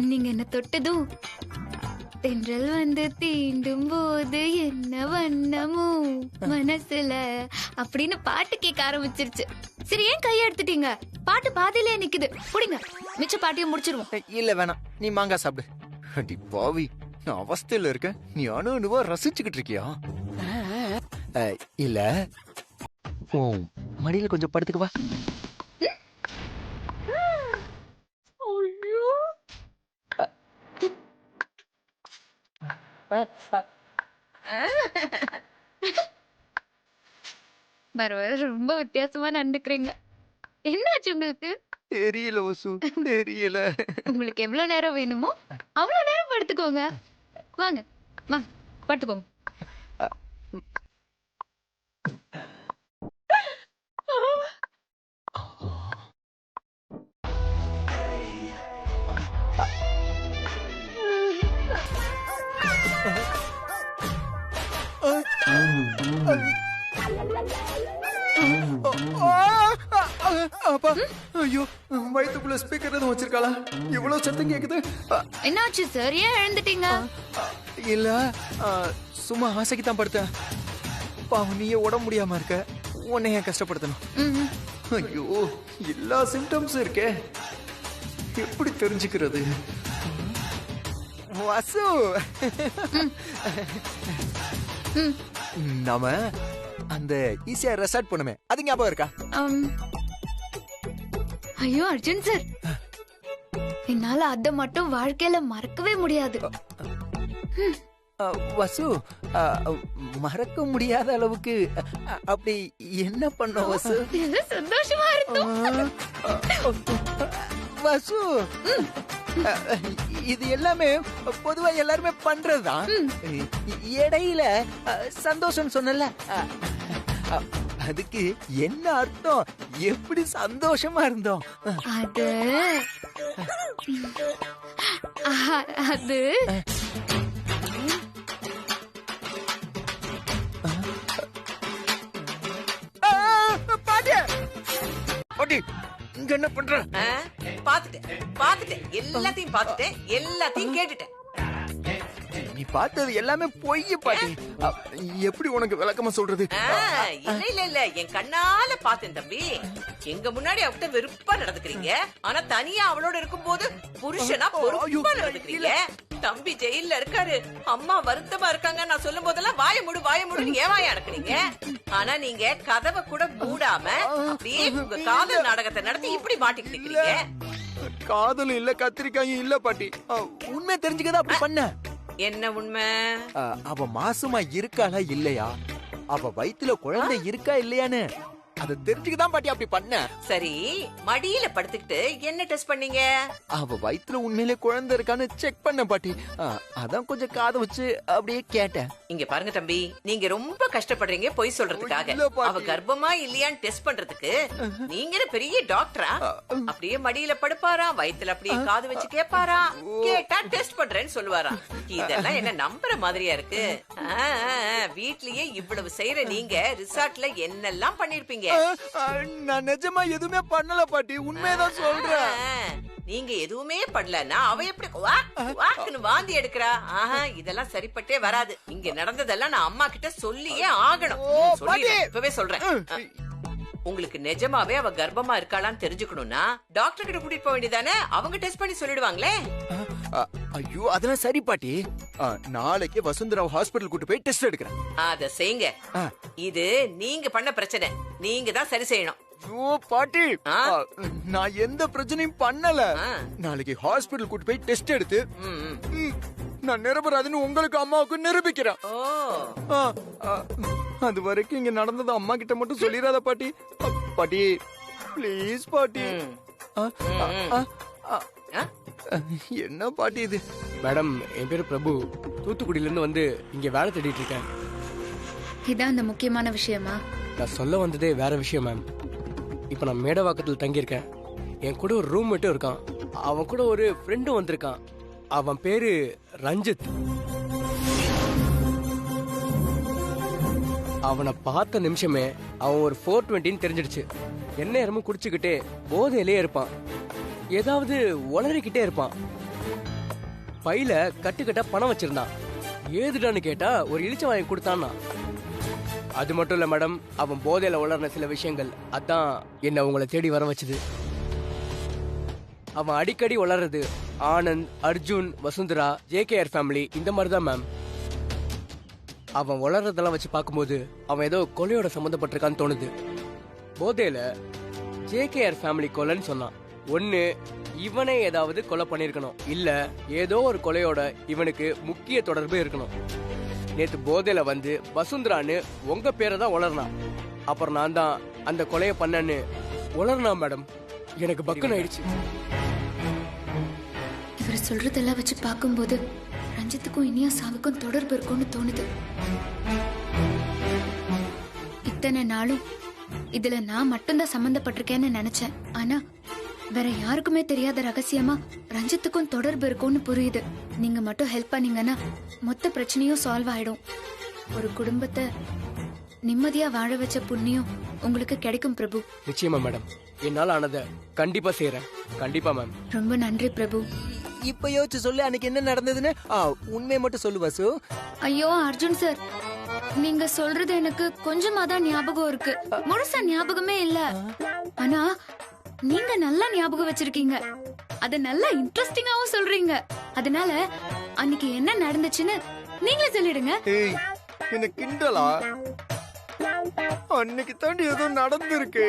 நீங்க என்ன தொட்டதும் தென்றல் வந்து தீண்டும் போது என்ன வண்ணமோ மனசுல அப்படின்னு பாட்டு கேட்க ஆரம்பிச்சிருச்சு. சரி, ஏன் கையை எடுத்துட்டீங்க? பாட்டு பாதியிலே நிக்குது, புடிங்க, மிச்ச பாட்டியும் முடிச்சிருவோம். இல்ல வேணாம், நீ மாங்காய் சாப்பிடு. அடி பாவி, நான் அவஸ்தையில இருக்கேன், நீ அணுவா ரசிச்சுக்கிட்டு இருக்கியா? இல்ல, ஓ மடியில கொஞ்சம் படுத்துக்கு வா. பரவாயில்ல, ரொம்ப வித்தியாசமா நடந்துக்கிறீங்க. என்னாச்சு உங்களுக்கு? தெரியல வசு, தெரியல. உங்களுக்கு எவ்வளவு நேரம் வேணுமோ அவ்வளவு நேரம் படுத்துக்கோங்க. வாங்க வாங்க படுத்துக்கோங்க. அப்பா, ஐயோ, வயிற்றுக்குள்ள ஸ்பீக்கர் எதுவும் வச்சிருக்காளா? இவ்வளவு சத்தம் கேக்குது. என்னாச்சு சார், ஏன் எழுந்துட்டீங்க? இல்ல, சும்மா ஆசைக்கு தான் படுத்தேன். பாவம், நீயே உடம்பு முடியாம இருக்க, உன்னை ஏன் கஷ்டப்படுத்தணும்? ஐயோ, எல்லா சிம்டம்ஸும் இருக்கே, எப்படி தெரிஞ்சுக்கிறது? வசு, நாம அந்த ஈஸியா ரெசார்ட் பண்ணுமே, அது ஞாபகம் இருக்கா? ஐயோ அர்ஜுன் சார், என்னால அத மட்டும் வாழ்க்கையில மறக்கவே முடியாது. வசு, மறக்க முடியாத அளவுக்கு அப்படி என்ன பண்ண வசு? சந்தோஷமா இருக்கும் வசு. இது எல்லாமே பொதுவா எல்லாருமே பண்றதுதான். இடையில சந்தோஷம் சொன்னல, அதுக்கு என்ன அர்த்தம்? எப்படி சந்தோஷமா இருந்தோம்? அது அது பாட்டி, இங்க என்ன பண்ற? பாத்துட்டேன், எல்லாத்தையும் பாத்துட்டேன், எல்லாத்தையும் கேட்டுட்டேன். நீ பார்த்தது எல்லாமே பொய் பாட்டி. எப்படி உனக்கு விளக்கமா சொல்றது? இல்ல, என் கண்ணால பார்த்தேன் தம்பி. எங்க முன்னாடி அவட்ட வெறுப்பா நடந்துக்கிறீங்க, ஆனா தனியா அவளோட இருக்கும்போது புருஷனா பொறுப்பா நடந்துக்கிறீங்க. தம்பி ஜெயில்ல இருக்காரு, அம்மா வருத்தமா இருக்காங்க, நான் சொல்லும் போதெல்லாம் வாய மூடு ஏன் வாய அடக்குறீங்க? ஆனா நீங்க கதவை கூட மூடாம அப்படியே உங்க காதல் நாடகத்தை நடத்தி இப்படி மாட்டிக்கிட்டு இருக்கீங்க. காதல் இல்ல, கத்திரிக்காயும் இல்ல பாட்டி. உண்மை தெரிஞ்சுக்கதான் அப்படி பண்ண. என்ன உண்மை? அவ மாசமா இருக்காளா இல்லையா, அவ வயித்துல குழந்தை இருக்கா இல்லையான்னு அதை தெரிஞ்சுக்கதான் பாட்டி அப்படி பண்ண. சரி, மடியில படுத்துக்கிட்டு என்ன டெஸ்ட் பண்ணீங்க? அவ வயித்துல உண்மையிலே குழந்தை இருக்கான்னு செக் பண்ண பாட்டி. அதான் கொஞ்சம் காதை வச்சு அப்படியே கேட்டேன். இங்க பாருங்க தம்பி, நீங்க ரொம்ப கஷ்டப்படுறீங்க பொய் சொல்றதுக்காக. அவ கர்ப்பமா இல்லையான்னு டெஸ்ட் பண்றதுக்கு நீங்க பெரிய டாக்டரா? அப்படியே மடியில படுப்பாராம், வயித்துல அப்படியே காது வச்சு கேட்பாராம், கேட்டா டெஸ்ட் பண்றேன்னு சொல்லுவாராம். இதெல்லாம் என்ன நம்புற மாதிரியா இருக்கு? வீட்லயே இவ்வளவு செய்யற நீங்க ரிசார்ட்ல என்னெல்லாம் பண்ணிருப்பீங்க? நான் நிஜமா எதுவுமே பண்ணல பாட்டி, உண்மையதான் சொல்றேன். நீங்க எதுவுமே பண்ணலன்னா அவ எப்படி வாக்குன்னு வாந்தி எடுக்கிறா? இதெல்லாம் சரிப்பட்டே வராது. இங்க நடந்ததெல்லாம் நான் அம்மா கிட்ட சொல்லியே ஆகணும். இப்பவே சொல்றேன். உங்களுக்கு நிஜமாவே அவ கர்ப்பமா இருக்காளான்னு தெரிஞ்சுக்கணும்னா டாக்டர் கிட்ட கூட்டிட்டு போக வேண்டியதானே? அவங்க டெஸ்ட் பண்ணி சொல்லிடுவாங்களே. ஐயோ, அதெல்லாம் சரி பாட்டி. நாளைக்கு வசுந்தராவ் ஹாஸ்பிடல் கூட்டு போய் டெஸ்ட் எடுக்கிறேன். அத செய்யுங்க. இது நீங்க பண்ண பிரச்சனை, நீங்க தான் சரி செய்யணும். ஐயோ பாட்டி ஆ? நான் எந்த பிரச்சனையும் பண்ணல ஆ. நாளைக்கு ஹாஸ்பிடல் கூட்டி போய் டெஸ்ட் எடுத்து ம், ம். ம், நான் நிரபராதுன்னு உங்களுக்கு அம்மாவுக்கு நிரூபிக்கிறேன். ஓ ஆ, ஆ, அது வரைக்கும் இங்க நடந்தது அம்மா கிட்ட மட்டும் சொல்லிடாத பாட்டி. பாட்டி ப்ளீஸ் பாட்டி. ம். ஆ, ஆ, ஆ, ஆ. ஆ? என்ன பாட்டி இது? மேடம் என் பேரு பிரபு. தூத்துக்குடியிலேருந்து வந்து இங்கே வேலை தேடிட்டு இருக்கேன். இதான் அந்த முக்கியமான விஷயமா? நான் சொல்ல வந்ததே வேற விஷயம் மேம். இப்போ நான் மேடவாக்கத்தில் தங்கியிருக்கேன். என் கூட ஒரு ரூம் மட்டும் இருக்கான். அவன் கூட ஒரு ஃப்ரெண்டும் வந்திருக்கான். அவன் பேரு ரஞ்சித். அவனை பார்த்த நிமிஷமே அவன் ஒரு 420 தெரிஞ்சிடுச்சு. என்ன நேரமும் குடிச்சுக்கிட்டே போதையிலே இருப்பான். ஏதாவது உளறிக்கிட்டே இருப்பான். பையில கட்டுக்கட்டா பணம் வச்சிருந்தான். ஏதுடான்னு கேட்டா ஒரு இழிச்ச வாங்கி கொடுத்தான்னா. அது மட்டும் இல்ல மேடம், அவன் போதையில உளர்ன சில விஷயங்கள் அதான் என்ன உங்களை தேடி வர வச்சுது. அவன் அடிக்கடி உளறது ஆனந்த், அர்ஜுன், வசுந்தரா, JKR ஃபேமிலி இந்த மாதிரி தான் மேம். அவன் உளறதெல்லாம் வச்சு பார்க்கும்போது அவன் ஏதோ கொலையோட சம்மந்தப்பட்டிருக்கான்னு தோணுது. போதையில JKR ஃபேமிலி கொலைன்னு சொன்னான். ஒன்னு இவனே ஏதாவது கொலை பண்ணிருக்கணும், இல்ல ஏதோ ஒரு கொலையோட இவனுக்கு முக்கிய தொடர்பு இருக்கணும். நேத்து போதையில வந்து வசுந்தரான்னு உங்க பேரை தான் உளர்னான். அப்புறம் நான் தான் அந்த கொலையை பண்ணேன்னு உளர்னா மேடம். எனக்கு பக்குன்னு ஆயிடுச்சு. இவர் சொல்றதெல்லாம் வச்சு பார்க்கும்போது ரஞ்சித்துக்கும் இனியா சாவுக்கும் தொடர்பு இருக்கும்னு தோணுது. இத்தனை நாளும் இதுல நான் மட்டும்தான் சம்பந்தப்பட்டிருக்கேன்னு நினைச்சேன். ஆனா வேற யாருக்குமே தெரியாத ரகசியமா ரஞ்சித்துக்கும் தொடர்பு இருக்கும்னு புரியுது. நீங்க மட்டும் ஹெல்ப் பண்ணீங்கன்னா மொத்த பிரச்சனையும் சால்வ் ஆயிடும். ஒரு குடும்பத்தை நிம்மதியா வாழ வச்ச புண்ணியம் உங்களுக்கு கிடைக்கும் பிரபு. நிச்சயமா மேடம், என்னால ஆனதை கண்டிப்பா செய்யறேன். கண்டிப்பா மேம். ரொம்ப நன்றி பிரபு. இப்ப யோசிச்சு சொல்லு, அன்னைக்கு என்ன நடந்ததுன்னு. உண்மையை மட்டும் சொல்லு வசு. ஐயோ அர்ஜுன் சார், நீங்க சொல்றது எனக்கு கொஞ்சமா தான் ஞாபகம் இருக்கு, முழுசா ஞாபகமே இல்ல. ஆனா நீங்க நல்லா ஞாபகம் வச்சிருக்கீங்க. அது நல்லா இன்ட்ரெஸ்டிங்காவும் சொல்றீங்க. அதனால அன்னைக்கு என்ன நடந்துச்சுன்னு நீங்களே சொல்லிடுங்க. ஏய், என்ன கிண்டலா? அன்னைக்கு தாண்டி ஏதோ நடந்திருக்கு.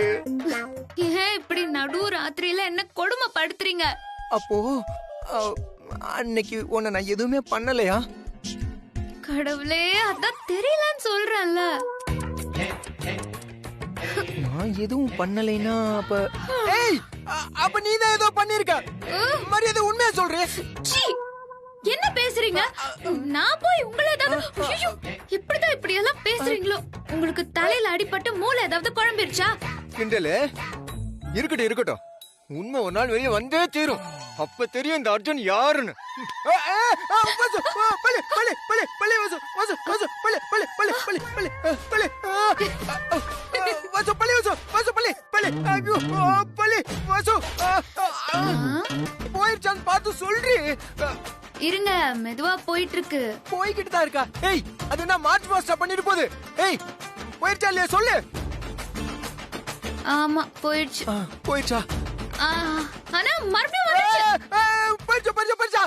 ஏன் இப்படி நடு ராத்திரியில என்ன கொடுமை படுத்துறீங்க? அப்போ அன்னைக்கு உன்னை நான் எதுவுமே பண்ணலையா? கடவுளே, அதான் தெரியலன்னு சொல்றேன்ல. நான் எதுவும் பண்ணலைன்னா அப்ப ஏய், அப்ப நீ தான் ஏதோ பண்ணிருக்க. மரியாதை உண்மையா சொல்றேன். சீ, என்ன பேசுறீங்க? நான் போய் உங்களை ஏதாவது ஐயோ, இப்படிதான் இப்படி எல்லாம் பேசுறீங்களோ? உங்களுக்கு தலையில அடிபட்டு மூளை ஏதாவது குழம்பிருச்சா? கிண்டலு இருக்கட்டும் இருக்கட்டும், உண்மை ஒரு நாள் வெளியே வந்தே தீரும். அப்ப தெரியும் இந்த அர்ஜுன் யாருன்னு. போயிருச்சான்னு பார்த்து சொல்றி. இருங்க, மெதுவா போயிட்டு இருக்கு. போய்கிட்டு தான் இருக்கா? ஏய், அது என்ன மார்ச் மாஸ்டர் பண்ணிட்டு போகுது? ஏய், போயிருச்சா இல்லையா சொல்லு. ஆமா போயிடுச்சு. போயிடுச்சா? ஆனா மறுபடியும் வந்துச்சு. போயிடுச்சா போயிடுச்சா போயிடுச்சா?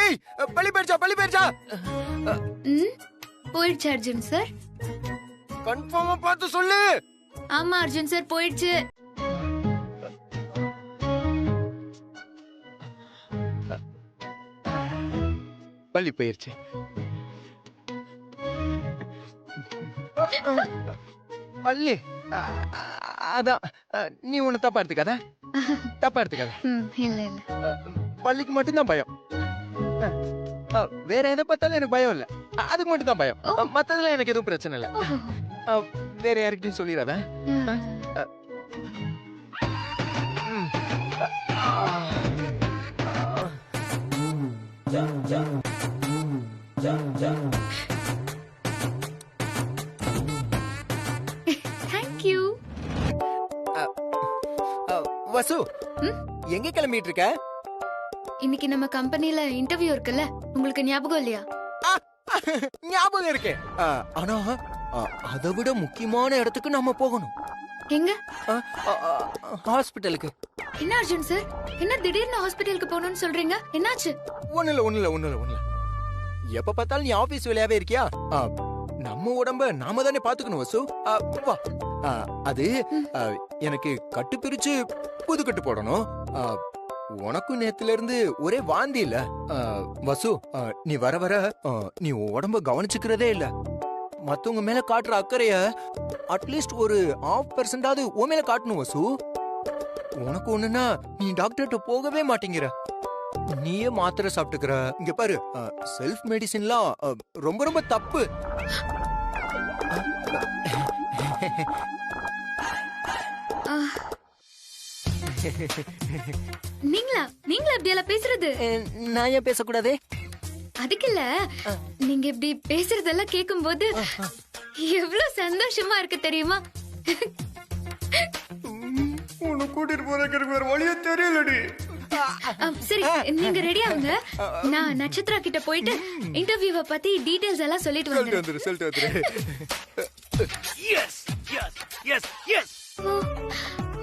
ஏய், பள்ளி போயிடுச்சா பள்ளி போயிடுச்சா? போயிடுச்சு அர்ஜுன் சார். கன்ஃபார்மா பார்த்து சொல்லு. ஆமா அர்ஜுன் சார், போயிடுச்சு. பள்ளி போயிருச்சு. பள்ளி அதான், நீ ஒண்ணு தப்பா எடுத்துக்காத. தப்பா எடுத்துக்காத. இல்ல இல்ல, பள்ளிக்கு மட்டும்தான் பயம். வேற எதை பார்த்தாலும் எனக்கு பயம் இல்ல. அதுக்கு மட்டும் தான் பயம். மத்ததுல எனக்கு எதுவும் பிரச்சனை இல்ல. வேற யாருக்கிட்டையும் சொல்லிடாத. தேங்க்யூ. வசு, எங்க கிளம்பிட்டு இருக்க? இன்னைக்கு நம்ம கம்பெனில இன்டர்வியூ இருக்குல்ல, உங்களுக்கு ஞாபகம் இல்லையா? ஞாபகம் இருக்கு. ஆனா அதை விட முக்கியமான இடத்துக்கு நாம போகணும். எங்க? ஹாஸ்பிட்டலுக்கு. என்ன அர்ஜுன் சார், என்ன திடீர்னு ஹாஸ்பிட்டலுக்கு போகணும்னு சொல்றீங்க? என்னாச்சு? ஒண்ணு இல்ல. எப்ப பார்த்தாலும் நீ ஆபீஸ் வேலையாவே இருக்கியா? நம்ம உடம்ப நாம தானே பாத்துக்கணும் வசு. வா. அது எனக்கு கட்டு பிரிச்சு புது கட்டு போடணும். உனக்கும் நேத்துல இருந்து ஒரே வாந்தி இல்ல வசு. நீ வர வர நீ உடம்ப கவனிச்சுக்கிறதே இல்ல. மத்தவங்க மேல காட்டுற அக்கறைய அட்லீஸ்ட் ஒரு 0.5% உன் மேல காட்டணும் வசு. உனக்கு ஒண்ணுன்னா நீ டாக்டர்கிட்ட போகவே மாட்டேங்கிற. நீயே மாத்திரை சாப்பிட்டுக்கிற. இங்க பாரு, செல்ஃப் மெடிசின்லாம் ரொம்ப ரொம்ப தப்பு. நீங்களா இப்படி எல்லாம் பேசுறது? நான் ஏன் பேசக்கூடாதே? அதுக்கு இல்ல, நீங்க இப்படி பேசுறதெல்லாம் கேட்கும்போது எவ்வளவு சந்தோஷமா இருக்கு தெரியுமா? உன்னை கூட்டிட்டு போறதுக்கு வேற வழியே தெரியலடி. சரி, நீங்க ரெடி ஆகுங்க. நான் நட்சத்திரா கிட்ட போயிட்டு இன்டர்வியூவை பத்தி டீடைல்ஸ் எல்லாம் சொல்லிட்டு வந்துடுறேன்.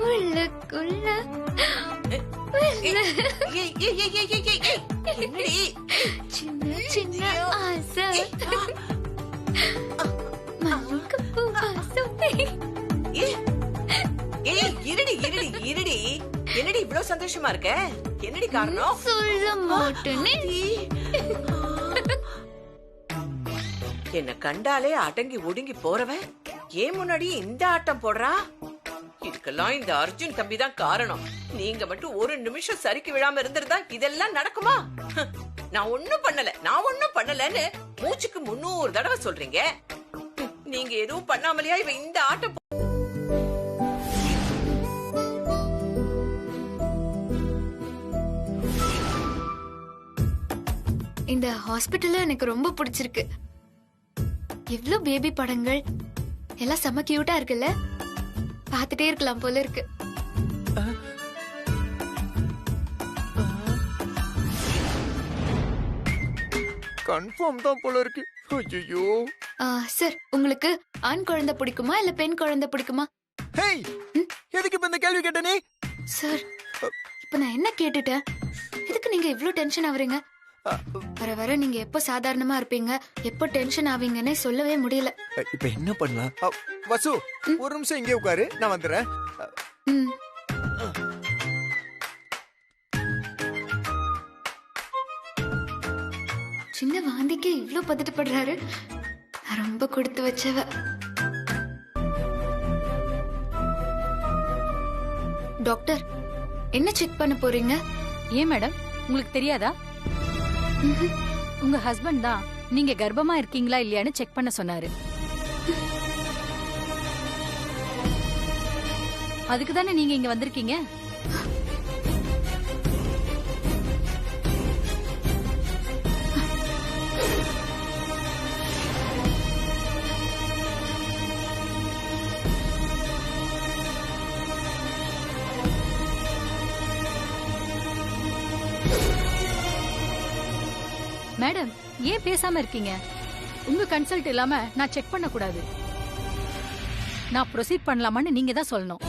உள்ளுக்குள்ள சின்ன சின்ன ஆசை, மல்லிகைப்பூ வாசம். இருடி என்னடி இவ்வளவு சந்தோஷமா இருக்க? என்னடி காரணம்? சொல்ல மாட்டேனே. என்ன கண்டாலே அடங்கி ஒடுங்கி போறவன் ஏன் முன்னாடி இந்த ஆட்டம் போடுறா? இதுக்கெல்லாம் இந்த அர்ஜுன் தம்பி தான் காரணம். நீங்க மட்டும் ஒரு நிமிஷம் சரிக்கு விழாம இருந்திருந்தா இதெல்லாம் நடக்குமா? நான் ஒண்ணும் பண்ணலன்னு மூச்சுக்கு 300 தடவை சொல்றீங்க. நீங்க எதுவும் பண்ணாமலையா இவ இந்த ஆட்டம்? இந்த ஹாஸ்பிட்டல் எனக்கு ரொம்ப பிடிச்சிருக்கு. எவ்வளவு பேபி படங்கள் எல்லாம் செம கியூட்டா இருக்குல்ல. பார்த்துட்டே இருக்கலாம் போல இருக்கு. கன்ஃபார்ம் தான் போல இருக்கு. ஐயோ சார், உங்களுக்கு ஆண் குழந்தை பிடிக்குமா இல்ல பெண் குழந்தை பிடிக்குமா? ஹேய், எதுக்கு இப்ப இந்த கேள்வி கேட்ட நீ? சார், இப்ப நான் என்ன கேட்டுட்டேன்? எதுக்கு நீங்க இவ்ளோ டென்ஷன் ஆவறீங்க? வர வர நீங்க எப்ப சாதாரணமா இருப்பீங்க, எப்ப டென்ஷன் ஆவீங்கன்னே சொல்லவே முடியல. இப்ப என்ன பண்ணலாம்? வசு, ஒரு நிமிஷம் இங்கே உட்காரு, நான் வந்துடுறேன். சின்ன வாந்திக்கு இவ்ளோ பதட்டப்படுறாரு. நான் ரொம்ப கொடுத்து வச்சவ. டாக்டர், என்ன செக் பண்ண போறீங்க? ஏன் மேடம், உங்களுக்கு தெரியாதா? உங்க ஹஸ்பண்ட் தான் நீங்க கர்ப்பமா இருக்கீங்களா இல்லையான்னு செக் பண்ண சொன்னாரு. அதுக்கு தானே நீங்க இங்க வந்திருக்கீங்க. மேடம், ஏன் பேசாம இருக்கீங்க? உங்க கன்சல்ட் இல்லாம நான் செக் பண்ண கூடாது. நான் ப்ரொசீட் பண்ணலாமான்னு நீங்க தான் சொல்லணும்.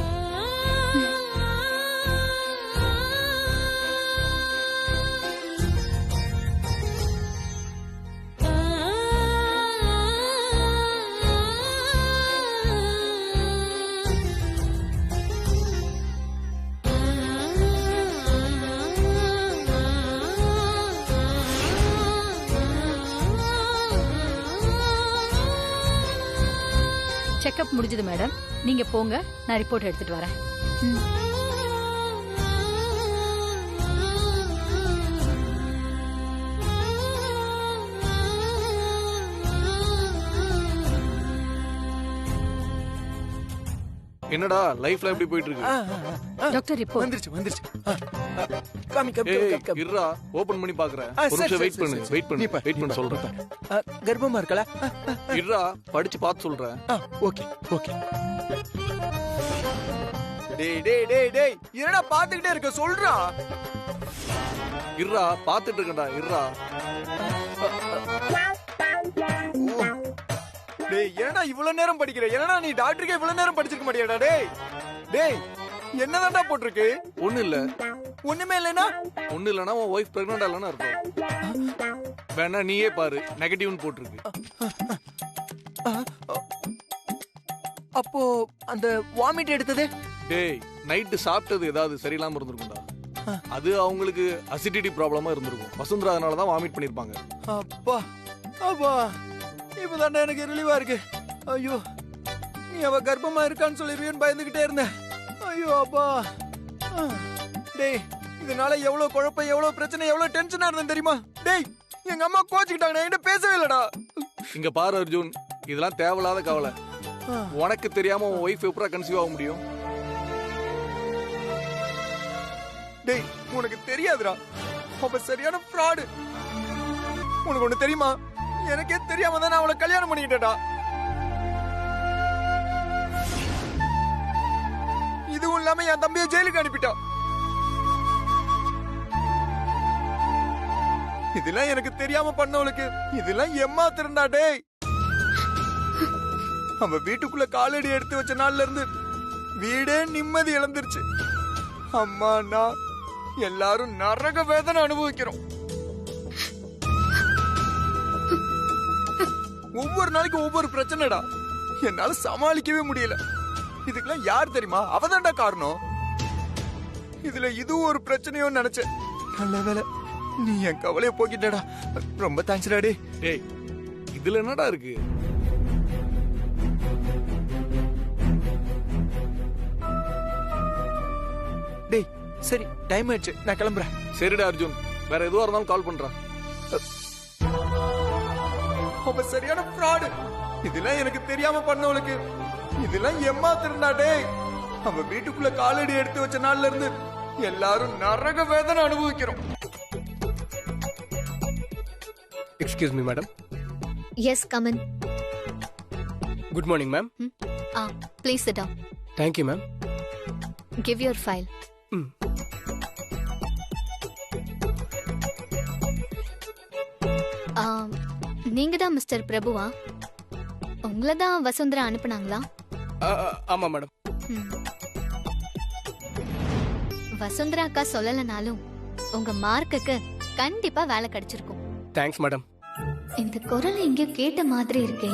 செக்அப் முடிஞ்சது மேடம், நீங்க போங்க, நான் ரிப்போர்ட் எடுத்துட்டு வரேன். என்னடா லைஃப்ல எப்படி போயிட்டு இருக்கு? டாக்டர் ரிப்போர்ட் வந்துருச்சு. இருடா, ஓபன் பண்ணி பாக்குறேன். ஒரு நிமிஷம் வெயிட் பண்ணு சொல்றேன். கர்ப்பமா இருக்கல? இருடா, படிச்சு பார்த்து சொல்றேன். ஓகே. டேய் என்னடா பாத்துக்கிட்டே இருக்க, சொல்றா. இருடா, பாத்துட்டு இருக்கேன்டா, இருடா. டேய், என்னடா இவ்வளவு நேரம் படிக்கிற? என்னடா நீ டாக்டருக்கு இவ்வளவு நேரம் படிச்சிருக்க மாட்டியாடா? டேய் டேய் என்னதான்டா போட்டிருக்கு? ஒண்ணு இல்ல. ஒண்ணுமே இல்லைன்னா ஒண்ணு இல்லனா உன் ஒய்ஃப் பிரெக்னன்ட் இல்லனா அர்த்தம். வேணா நீயே பாரு, நெகட்டிவ்னு போட்டிருக்கு. அப்போ அந்த வாமிட் எடுத்தது? டேய் நைட்டு சாப்பிட்டது ஏதாவது சரியில்லாம இருந்திருக்கும்டா. அது அவங்களுக்கு அசிடிட்டி ப்ராப்ளமா இருந்திருக்கும். வசுந்தரா அதனால தான் வாமிட் பண்ணிருப்பாங்க. அப்பா அப்பா இப்பதான்டா எனக்கு ரிலீவா இருக்கு. ஐயோ நீ அவ கர்ப்பமா இருக்கான்னு சொல்லிருவியன்னு பயந்துகிட்டே இருந்தேன். ஐயோ அப்பா. டேய் இதனால எவ்வளவு குழப்பம், எவ்வளவு பிரச்சனை, எவ்வளவு டென்ஷனா இருந்தேன் தெரியுமா? டேய் எங்க அம்மா கோச்சிக்கிட்டாங்க, என்கிட்ட பேசவே இல்லடா. இங்க பாரு அர்ஜுன், இதெல்லாம் தேவையில்லாத கவலை. உனக்கு தெரியாம உன் ஒய்ஃப் எப்படா கன்சீவ் ஆக முடியும்? டேய் உனக்கு தெரியாதுடா, அவ சரியான ஃப்ராடு. உனக்கு ஒண்ணு தெரியுமா? எனக்கே தெரியாம தான் நான் அவளை கல்யாணம் பண்ணிக்கிட்டேடா. இதுவும் இல்லாம என் தம்பியை ஜெயிலுக்கு அனுப்பிட்டா. இதெல்லாம் எனக்கு தெரியாம பண்ணவளுக்கு இதெல்லாம் ஏமாத்திரண்டா. டேய் அவ வீட்டுக்குள்ள காலடி எடுத்து வச்ச நாள்ல இருந்து வீடே நிம்மதி இழந்துருச்சு. அம்மா நான் எல்லாரும் நரக வேதனை அனுபவிக்கிறோம். ஒவ்வொரு நாளைக்கு ஒவ்வொரு பிரச்சனைடா, என்னால சமாளிக்கவே முடியல. இதுக்கெல்லாம் யார் தெரியுமா? அவதான்டா காரணம். இதுல இதுவும் ஒரு பிரச்சனையோ நினைச்சேன். நல்ல வேலை நீ என் கவலைய போக்கிட்டடா. ரொம்ப தேங்க்ஸ் டாடி. டேய் இதுல என்னடா இருக்கு? டேய் சரி டைம் ஆயிடுச்சு, நான் கிளம்புறேன். சரிடா அர்ஜுன், வேற எதுவா இருந்தாலும் கால் பண்றேன். அவ சரியான ஃப்ராடு. இதெல்லாம் எனக்கு தெரியாம பண்ணவளுக்கு இதெல்லாம் ஏமாத்திரண்டா. டேய் அவ வீட்டுக்குள்ள காலடி எடுத்து வச்ச நாள்ல இருந்து எல்லாரும் நரக வேதனை அனுபவிக்கிறோம். Excuse me madam. Yes come in. Good morning ma'am. Please sit down. Thank you ma'am. Give your file. நீங்க தான் மிஸ்டர் பிரபுவா? உங்களை தான் வசுந்தரா அனுப்புனாங்களா? ஆமா மேடம். வசுந்தரா அக்கா சொல்லலனாலும் உங்க மார்க்குக்கு கண்டிப்பா வேலை கிடைச்சிருக்கும். Thanks madam. இந்த குரல் எங்கேயோ கேட்ட மாதிரி இருக்கே.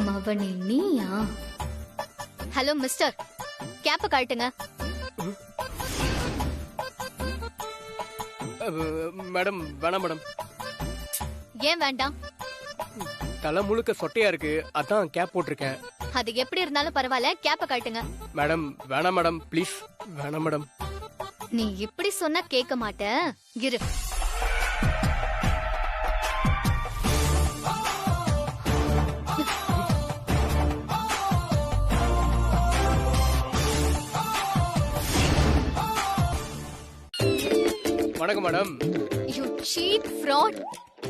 மவனே நீயா? ஹலோ மிஸ்டர், கேப்ப கழட்டுங்க. மேடம் வேணாம் மேடம். ஏன் வேண்டாம்? தலை முழுக்க சொட்டையா இருக்கு, அதான் கேப் போட்டிருக்கேன். அது எப்படி இருந்தாலும் பரவாயில்ல, கேப்ப கழட்டுங்க. மேடம் வேணாம் மேடம், ப்ளீஸ் வேணாம் மேடம். நீ இப்படி சொன்னா கேட்க மாட்டேன். இரு. வணக்கம் மேடம். You cheap fraud.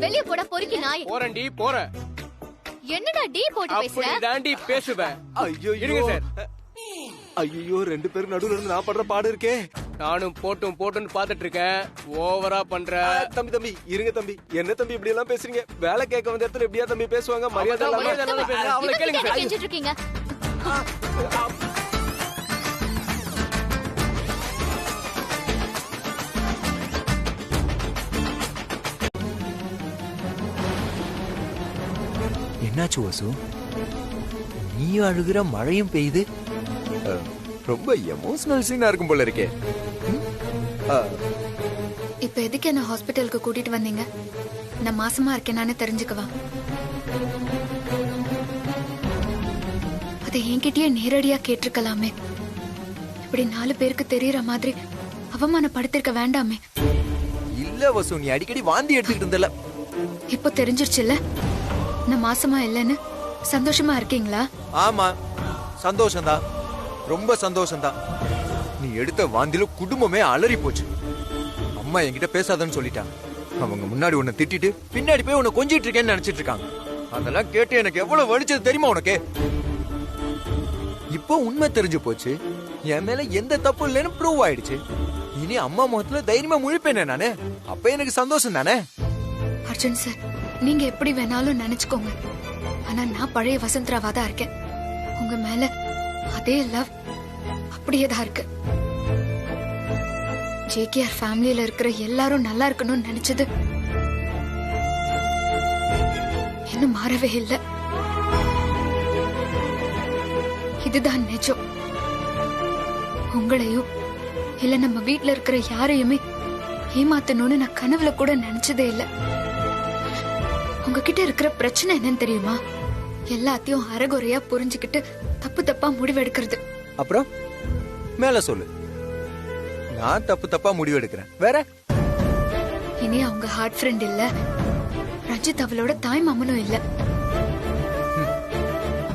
வெளிய போட பொறுக்கி நாய். போறேன்டி போறேன். என்னடா டீ போட்டு பேசுற? அப்படி தாண்டி பேசுவேன். ஐயோ இருங்க சார். ஐயோ ரெண்டு பேரும் நடுவுல இருந்து நான் பண்ற பாடு இருக்கே. நானும் போட்டுன்னு பாத்துட்டு இருக்கேன். ஓவரா பண்ற. தம்பி இருங்க தம்பி. என்ன தம்பி இப்படி எல்லாம் பேசுறீங்க? வேலை கேட்க வந்த இடத்துல எப்படியா தம்பி பேசுவாங்க? மரியாதை இல்லாம பேசுறேன். அவளை கேளுங்க சார். கேட்டுட்டு இருக்கீங்க. என்னாச்சு வசு? நீயும் அழுகுற, மழையும் பெய்யுது. ரொம்ப எமோஷனல் சீனா இருக்கும் போல இருக்கே. இப்ப எதுக்கு என்ன ஹாஸ்பிட்டலுக்கு கூட்டிட்டு வந்தீங்க? நான் மாசமா இருக்கேனான்னு தெரிஞ்சுக்கவா? அதை என்கிட்டயே நேரடியா கேட்டிருக்கலாமே. இப்படி 4 பேருக்கு தெரியற மாதிரி அவமானப்படுத்திருக்க வேண்டாமே. இல்ல வசு, நீ அடிக்கடி வாந்தி எடுத்துக்கிட்டு இருந்தல. இப்போ தெரிஞ்சிருச்சுல்ல நான் மாசமா இல்லைன்னு. சந்தோஷமா இருக்கீங்களா? ஆமா சந்தோஷம்தான். ரொம்ப சந்தோஷம்தான். நீ எடுத்த வாந்தில குடும்பமே அலறி போச்சு. அம்மா என்கிட்ட பேசாதன்னு சொல்லிட்டாங்க. அவங்க முன்னாடி உன்னை திட்டிட்டு பின்னாடி போய் உன்னை கொஞ்சிட்டு இருக்கேன்னு நினைச்சிட்டு இருக்காங்க. அதெல்லாம் கேட்டு எனக்கு எவ்வளவு வலிச்சது தெரியுமா உனக்கு? இப்போ உண்மை தெரிஞ்சு போச்சு. என் மேல எந்த தப்பு இல்லைன்னு ப்ரூவ் ஆயிடுச்சு. இனி அம்மா முகத்துல தைரியமா முழிப்பேனே நானு. அப்ப எனக்கு சந்தோஷம் தானே. அர்ஜுன் சார், நீங்க எப்படி வேணாலும் நினைச்சுக்கோங்க. ஆனா நான் பழைய வசந்தராவா தான் இருக்கேன். உங்க மேல அதே லவ் அப்படியே தான் இருக்கு. JKR ஃபேமிலியில இருக்கிற எல்லாரும் நல்லா இருக்கணும்னு நினைச்சது இன்னும் மாறவே இல்லை. இதுதான் நிஜம். உங்களையும் இல்ல நம்ம வீட்ல இருக்கிற யாரையுமே ஏமாத்தணும்னு நான் கனவுல கூட நினைச்சதே இல்ல. உங்ககிட்ட இருக்கிற பிரச்சனை என்னன்னு தெரியுமா? எல்லாத்தையும் அரைகுறையா புரிஞ்சுக்கிட்டு தப்பு தப்பா முடிவெடுக்கிறது. அப்புறம் மேல சொல்லு. நான் தப்பு தப்பா முடிவெடுக்கிறேன். வேற இனி அவங்க ஹார்ட் ஃப்ரெண்ட் இல்ல, ரஞ்சித் அவளோட தாய் மாமனும் இல்ல.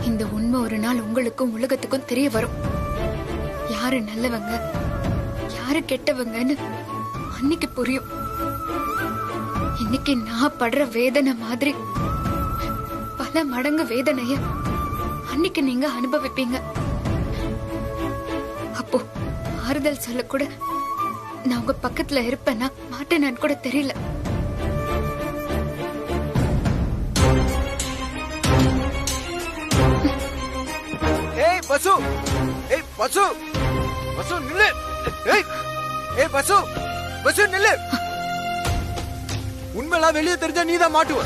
இந்த உண்மை ஒரு நாள் உங்களுக்கும் உலகத்துக்கும் தெரிய வரும். யாரு நல்லவங்க யாரு கெட்டவங்கன்னு அன்னைக்கு புரியும். இன்னைக்கு நான் படுற வேதனை மாதிரி பல மடங்கு வேதனைய அன்னைக்கு நீங்க அனுபவிப்பீங்க. அப்போ ஆறுதல் சொல்ல கூட நான் உங்க பக்கத்துல இருப்பேன்னா மாட்டேன்னு கூட தெரியல. ஏய் பசு, ஏய் பசு, பசு நில்லு. ஏய் ஏய் பசு, பசு நில்லு. உண்மைலாம் வெளியே தெரிஞ்சா நீதான் மாட்டுவ.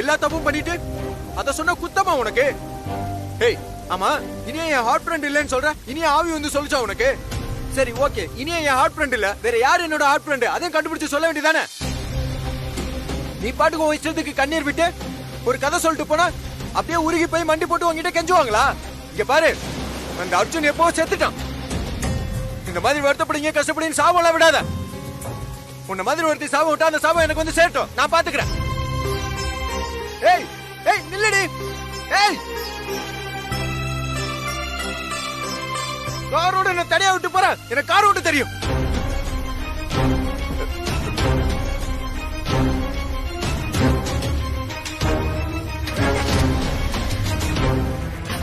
எல்லா தப்பும் பண்ணிட்டு அத சொன்ன குத்தமா உனக்கு? ஏய் ஆமா, இனியே என் ஹார்ட் ஃப்ரெண்ட் இல்லன்னு சொல்ற. இனியே ஆவி வந்து சொல்லிச்சா உனக்கு? சரி ஓகே, இனியே என் ஹார்ட் ஃப்ரெண்ட் இல்ல, வேற யார் என்னோட ஹார்ட் ஃப்ரெண்ட்? அதையும் கண்டுபிடிச்சு சொல்ல வேண்டியதானே? நீ பாட்டுக்கு உன் இஷ்டத்துக்கு கண்ணீர் விட்டு ஒரு கதை சொல்லிட்டு போனா அப்படியே உருகி போய் மண்டி போட்டு உங்ககிட்ட கெஞ்சுவாங்களா? இங்க பாரு, அந்த அர்ஜுன் எப்போ செத்துட்டான். இந்த மாதிரி வருத்தப்படுங்க கஷ்டப்படுங்க சாவம் விடாத. உன்ன மாதிரி ஒருத்தி சாபம் விட்டா அந்த சாபம் எனக்கு வந்து சேரட்டும். நான் பாத்துக்கிறேன். ஏய் ஏய் நில்லடி. ஏய் காரோட என்ன தனியா விட்டு போற? எனக்கு கார் ஓட்ட தெரியும்.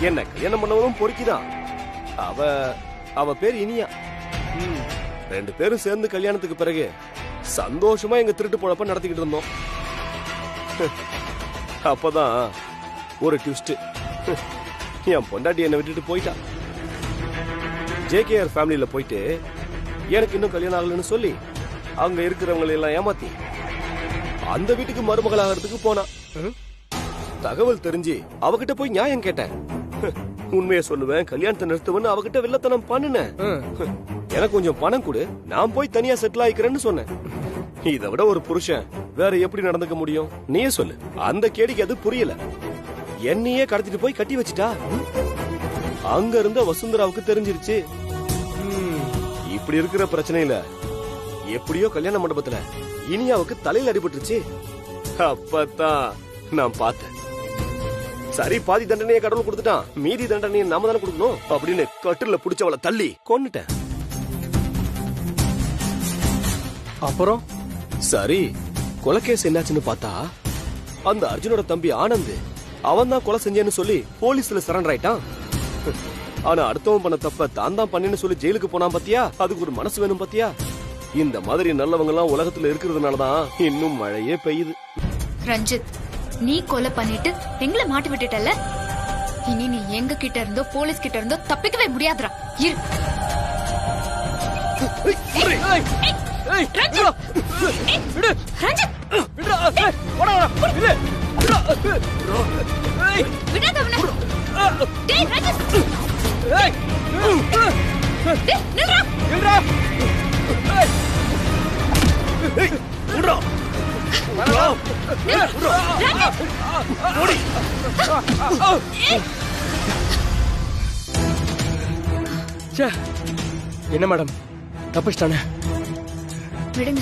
என்ன கல்யாணம் பண்ணவனும் பொறுக்கிதான். அவ பேர் இனியா. 2 பேரும் சேர்ந்து கல்யாணத்துக்கு பிறகு சந்தோஷமா எங்க திருட்டு பொழப்ப நடத்திக்கிட்டு இருந்தோம். அப்பதான் ஒரு ட்விஸ்ட். என் பொண்டாட்டி என்னை விட்டுட்டு போயிட்டா. JKR ஃபேமிலியில போயிட்டு எனக்கு இன்னும் கல்யாணம் ஆகலன்னு சொல்லி அங்க இருக்கிறவங்களை எல்லாம் ஏமாத்தி அந்த வீட்டுக்கு மருமகள் ஆகிறதுக்கு போனா. தகவல் தெரிஞ்சு அவகிட்ட போய் நியாயம் கேட்டேன். உண்மையை சொல்லுவேன், கல்யாணத்தை நிறுத்துவேன்னு அவகிட்ட வில்லத்தனம் பண்ணுனேன். எனக்கு கொஞ்சம் பணம் கொடு, நான் போய் தனியா செட்டில் ஆயிக்கிறேன்னு சொன்னேன். இதை விட ஒரு புருஷன் வேற எப்படி நடந்துக்க முடியும்? நீயே சொல்லு. அந்த கேடிக்கு அது புரியல. என்னையே கடத்திட்டு போய் கட்டி வச்சிட்டா. அங்க இருந்த வசுந்தராவுக்கு தெரிஞ்சிருச்சு. இப்படி இருக்கிற பிரச்சனையில எப்படியோ கல்யாண மண்டபத்துல இனியாவுக்கு தலையில அடிபட்டுருச்சு. அப்பதான் நான் பார்த்தேன். சரி, பாதி தண்டனையை கடவுள் கொடுத்துட்டான், மீதி தண்டனையை நாம தானே கொடுக்கணும் அப்படின்னு கட்டில புடிச்சவளை தள்ளி கொன்னுட்டேன். அப்புறம் சரி, கொலைகேஸ் என்னாச்சுன்னு பார்த்தா அந்த அர்ஜுனோட தம்பி ஆனந்த் அவன் தான் கொலை செஞ்சேன்னு சொல்லி போலீஸ்ல சரண்டர் ஆயிட்டான். ஆனா அடுத்தவன் பண்ண தப்ப தான் தான் பண்ணேன்னு சொல்லி ஜெயிலுக்கு போனான் பாத்தியா? அதுக்கு ஒரு மனசு வேணும் பாத்தியா? இந்த மாதிரி நல்லவங்க எல்லாம் உலகத்துல இருக்கிறதுனாலதான் இன்னும் மழையே பெய்யுது. ரஞ்சித், நீ கொலை பண்ணிட்டு எங்களை மாட்டி விட்டுட்டல. இனி நீ எங்க கிட்ட இருந்தோ போலீஸ் கிட்ட இருந்தோ தப்பிக்கவே முடியாதுடா. இரு. என்ன மேடம், தப்பிச்சிட்டானே? விடுங்க,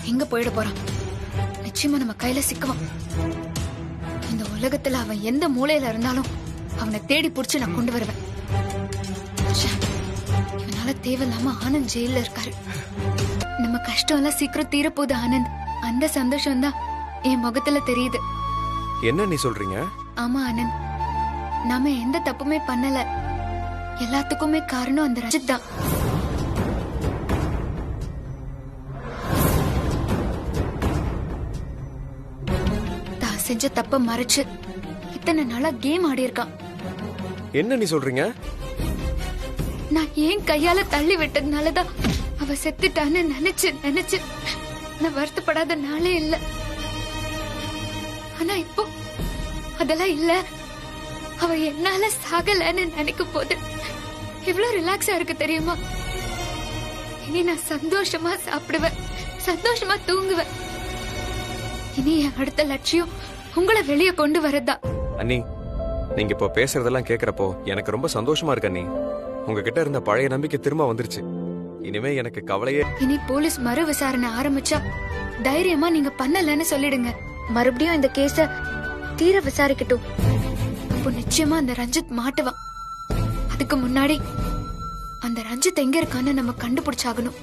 எங்க போயிட போறான்? நிச்சயமா நம்ம கையில சிக்குவான். இந்த உலகத்துல அவன் எந்த மூலையில இருந்தாலும் அவனை தேடி புடிச்சு நான் கொண்டு வருவேன். ச்சே, இவனால தேவையில்லாம ஆனந்த் ஜெயில இருக்காரு. நம்ம கஷ்டம் எல்லாம் சீக்கிரம் தீரப்போகுது ஆனந்த். அந்த சந்தோஷம் தான் என் முகத்துல தெரியுது. என்ன நீ சொல்றீங்க? ஆமா ஆனந்த், நாம எந்த தப்புமே பண்ணல. எல்லாத்துக்குமே காரணம் அந்த ரஞ்சித் தான். தான் செஞ்ச தப்ப மறைச்சு இத்தனை நாளா கேம் ஆடி இருக்கான். என்ன நீ சொல்றீங்க? நான் ஏன் கையால தள்ளி விட்டதுனாலதான் அவ செத்துட்டான்னு நினைச்சு நினைச்சு நான் வருத்தப்படாத நாளே இல்ல. ஆனா இப்போ அதெல்லாம் இல்ல. அவ என்னால சாகலன்னு நினைக்கும் போது எவ்வளவு ரிலாக்ஸா இருக்கு தெரியுமா? இனி நான் சந்தோஷமா சாப்பிடுவேன், சந்தோஷமா தூங்குவேன். இனி என் அடுத்த லட்சியம் உங்களை வெளியே கொண்டு வரதா. அண்ணி, நீங்க இப்போ பேசுறதெல்லாம் கேக்குறப்போ எனக்கு ரொம்ப சந்தோஷமா இருக்கு அண்ணி. உங்ககிட்ட இருந்த பழைய நம்பிக்கை திரும்ப வந்துருச்சு. இனிமே எனக்கு கவலையே. இனி போலீஸ் மறு விசாரணை ஆரம்பிச்சா தைரியமா நீங்க பண்ணலன்னு சொல்லிடுங்க. மறுபடியும் இந்த கேஸ தீர விசாரிக்கட்டும். அப்போ நிச்சயமா அந்த ரஞ்சித் மாட்டுவான். அதுக்கு முன்னாடி அந்த ரஞ்சித் எங்க இருக்கான்னு நம்ம கண்டுபிடிச்சாகணும்.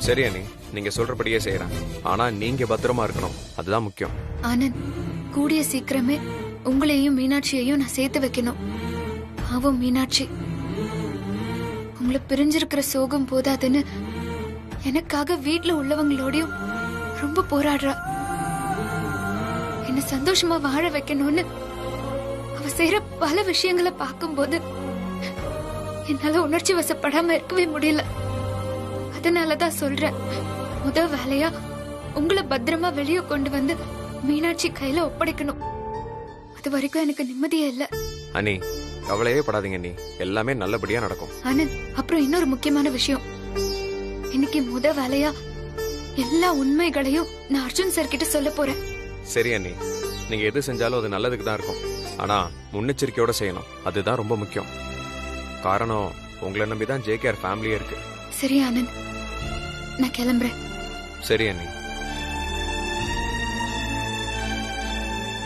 சரி அண்ணி, நீங்க சொல்றபடியே செய்யறேன். ஆனா நீங்க பத்திரமா இருக்கணும், அதுதான் முக்கியம். ஆனந்த், கூடிய சீக்கிரமே உங்களையும் மீனாட்சியையும் நான் சேர்த்து வைக்கணும். பாவம் மீனாட்சி, உங்களை பிரிஞ்சிருக்கிற சோகம் போதாதுன்னு எனக்காக வீட்டுல உள்ளவங்களோடையும் ரொம்ப போராடுறா. என்ன சந்தோஷமா வாழ வைக்கணும்னு அவ செய்யற பல விஷயங்களை பார்க்கும்போது என்னால உணர்ச்சி வசப்படாம இருக்கவே முடியல. அதனாலதான் சொல்றேன், முதல் வேலையா உங்களை பத்திரமா வெளியே கொண்டு வந்து மீனாட்சி கையில ஒப்படைக்கணும். அது வரைக்கும் எனக்கு நிம்மதியே இல்ல. அண்ணி, கவலையே படாதீங்க அண்ணி, எல்லாமே நல்லபடியா நடக்கும். ஆனந்த், அப்புறம் இன்னொரு முக்கியமான விஷயம். இன்னைக்கு முதல் வேலையா எல்லா உண்மைகளையும் நான் அர்ஜுன் சார் கிட்ட சொல்ல போறேன். சரி அண்ணி, நீங்க எது செஞ்சாலும் அது நல்லதுக்கு தான் இருக்கும். ஆனா முன்னெச்சரிக்கையோட செய்யணும், அதுதான் ரொம்ப முக்கியம். காரணம், உங்களை நம்பிதான் JKR ஃபேமிலியே இருக்கு. சரி ஆனந்த், நான் கிளம்புறேன். சரி அண்ணி.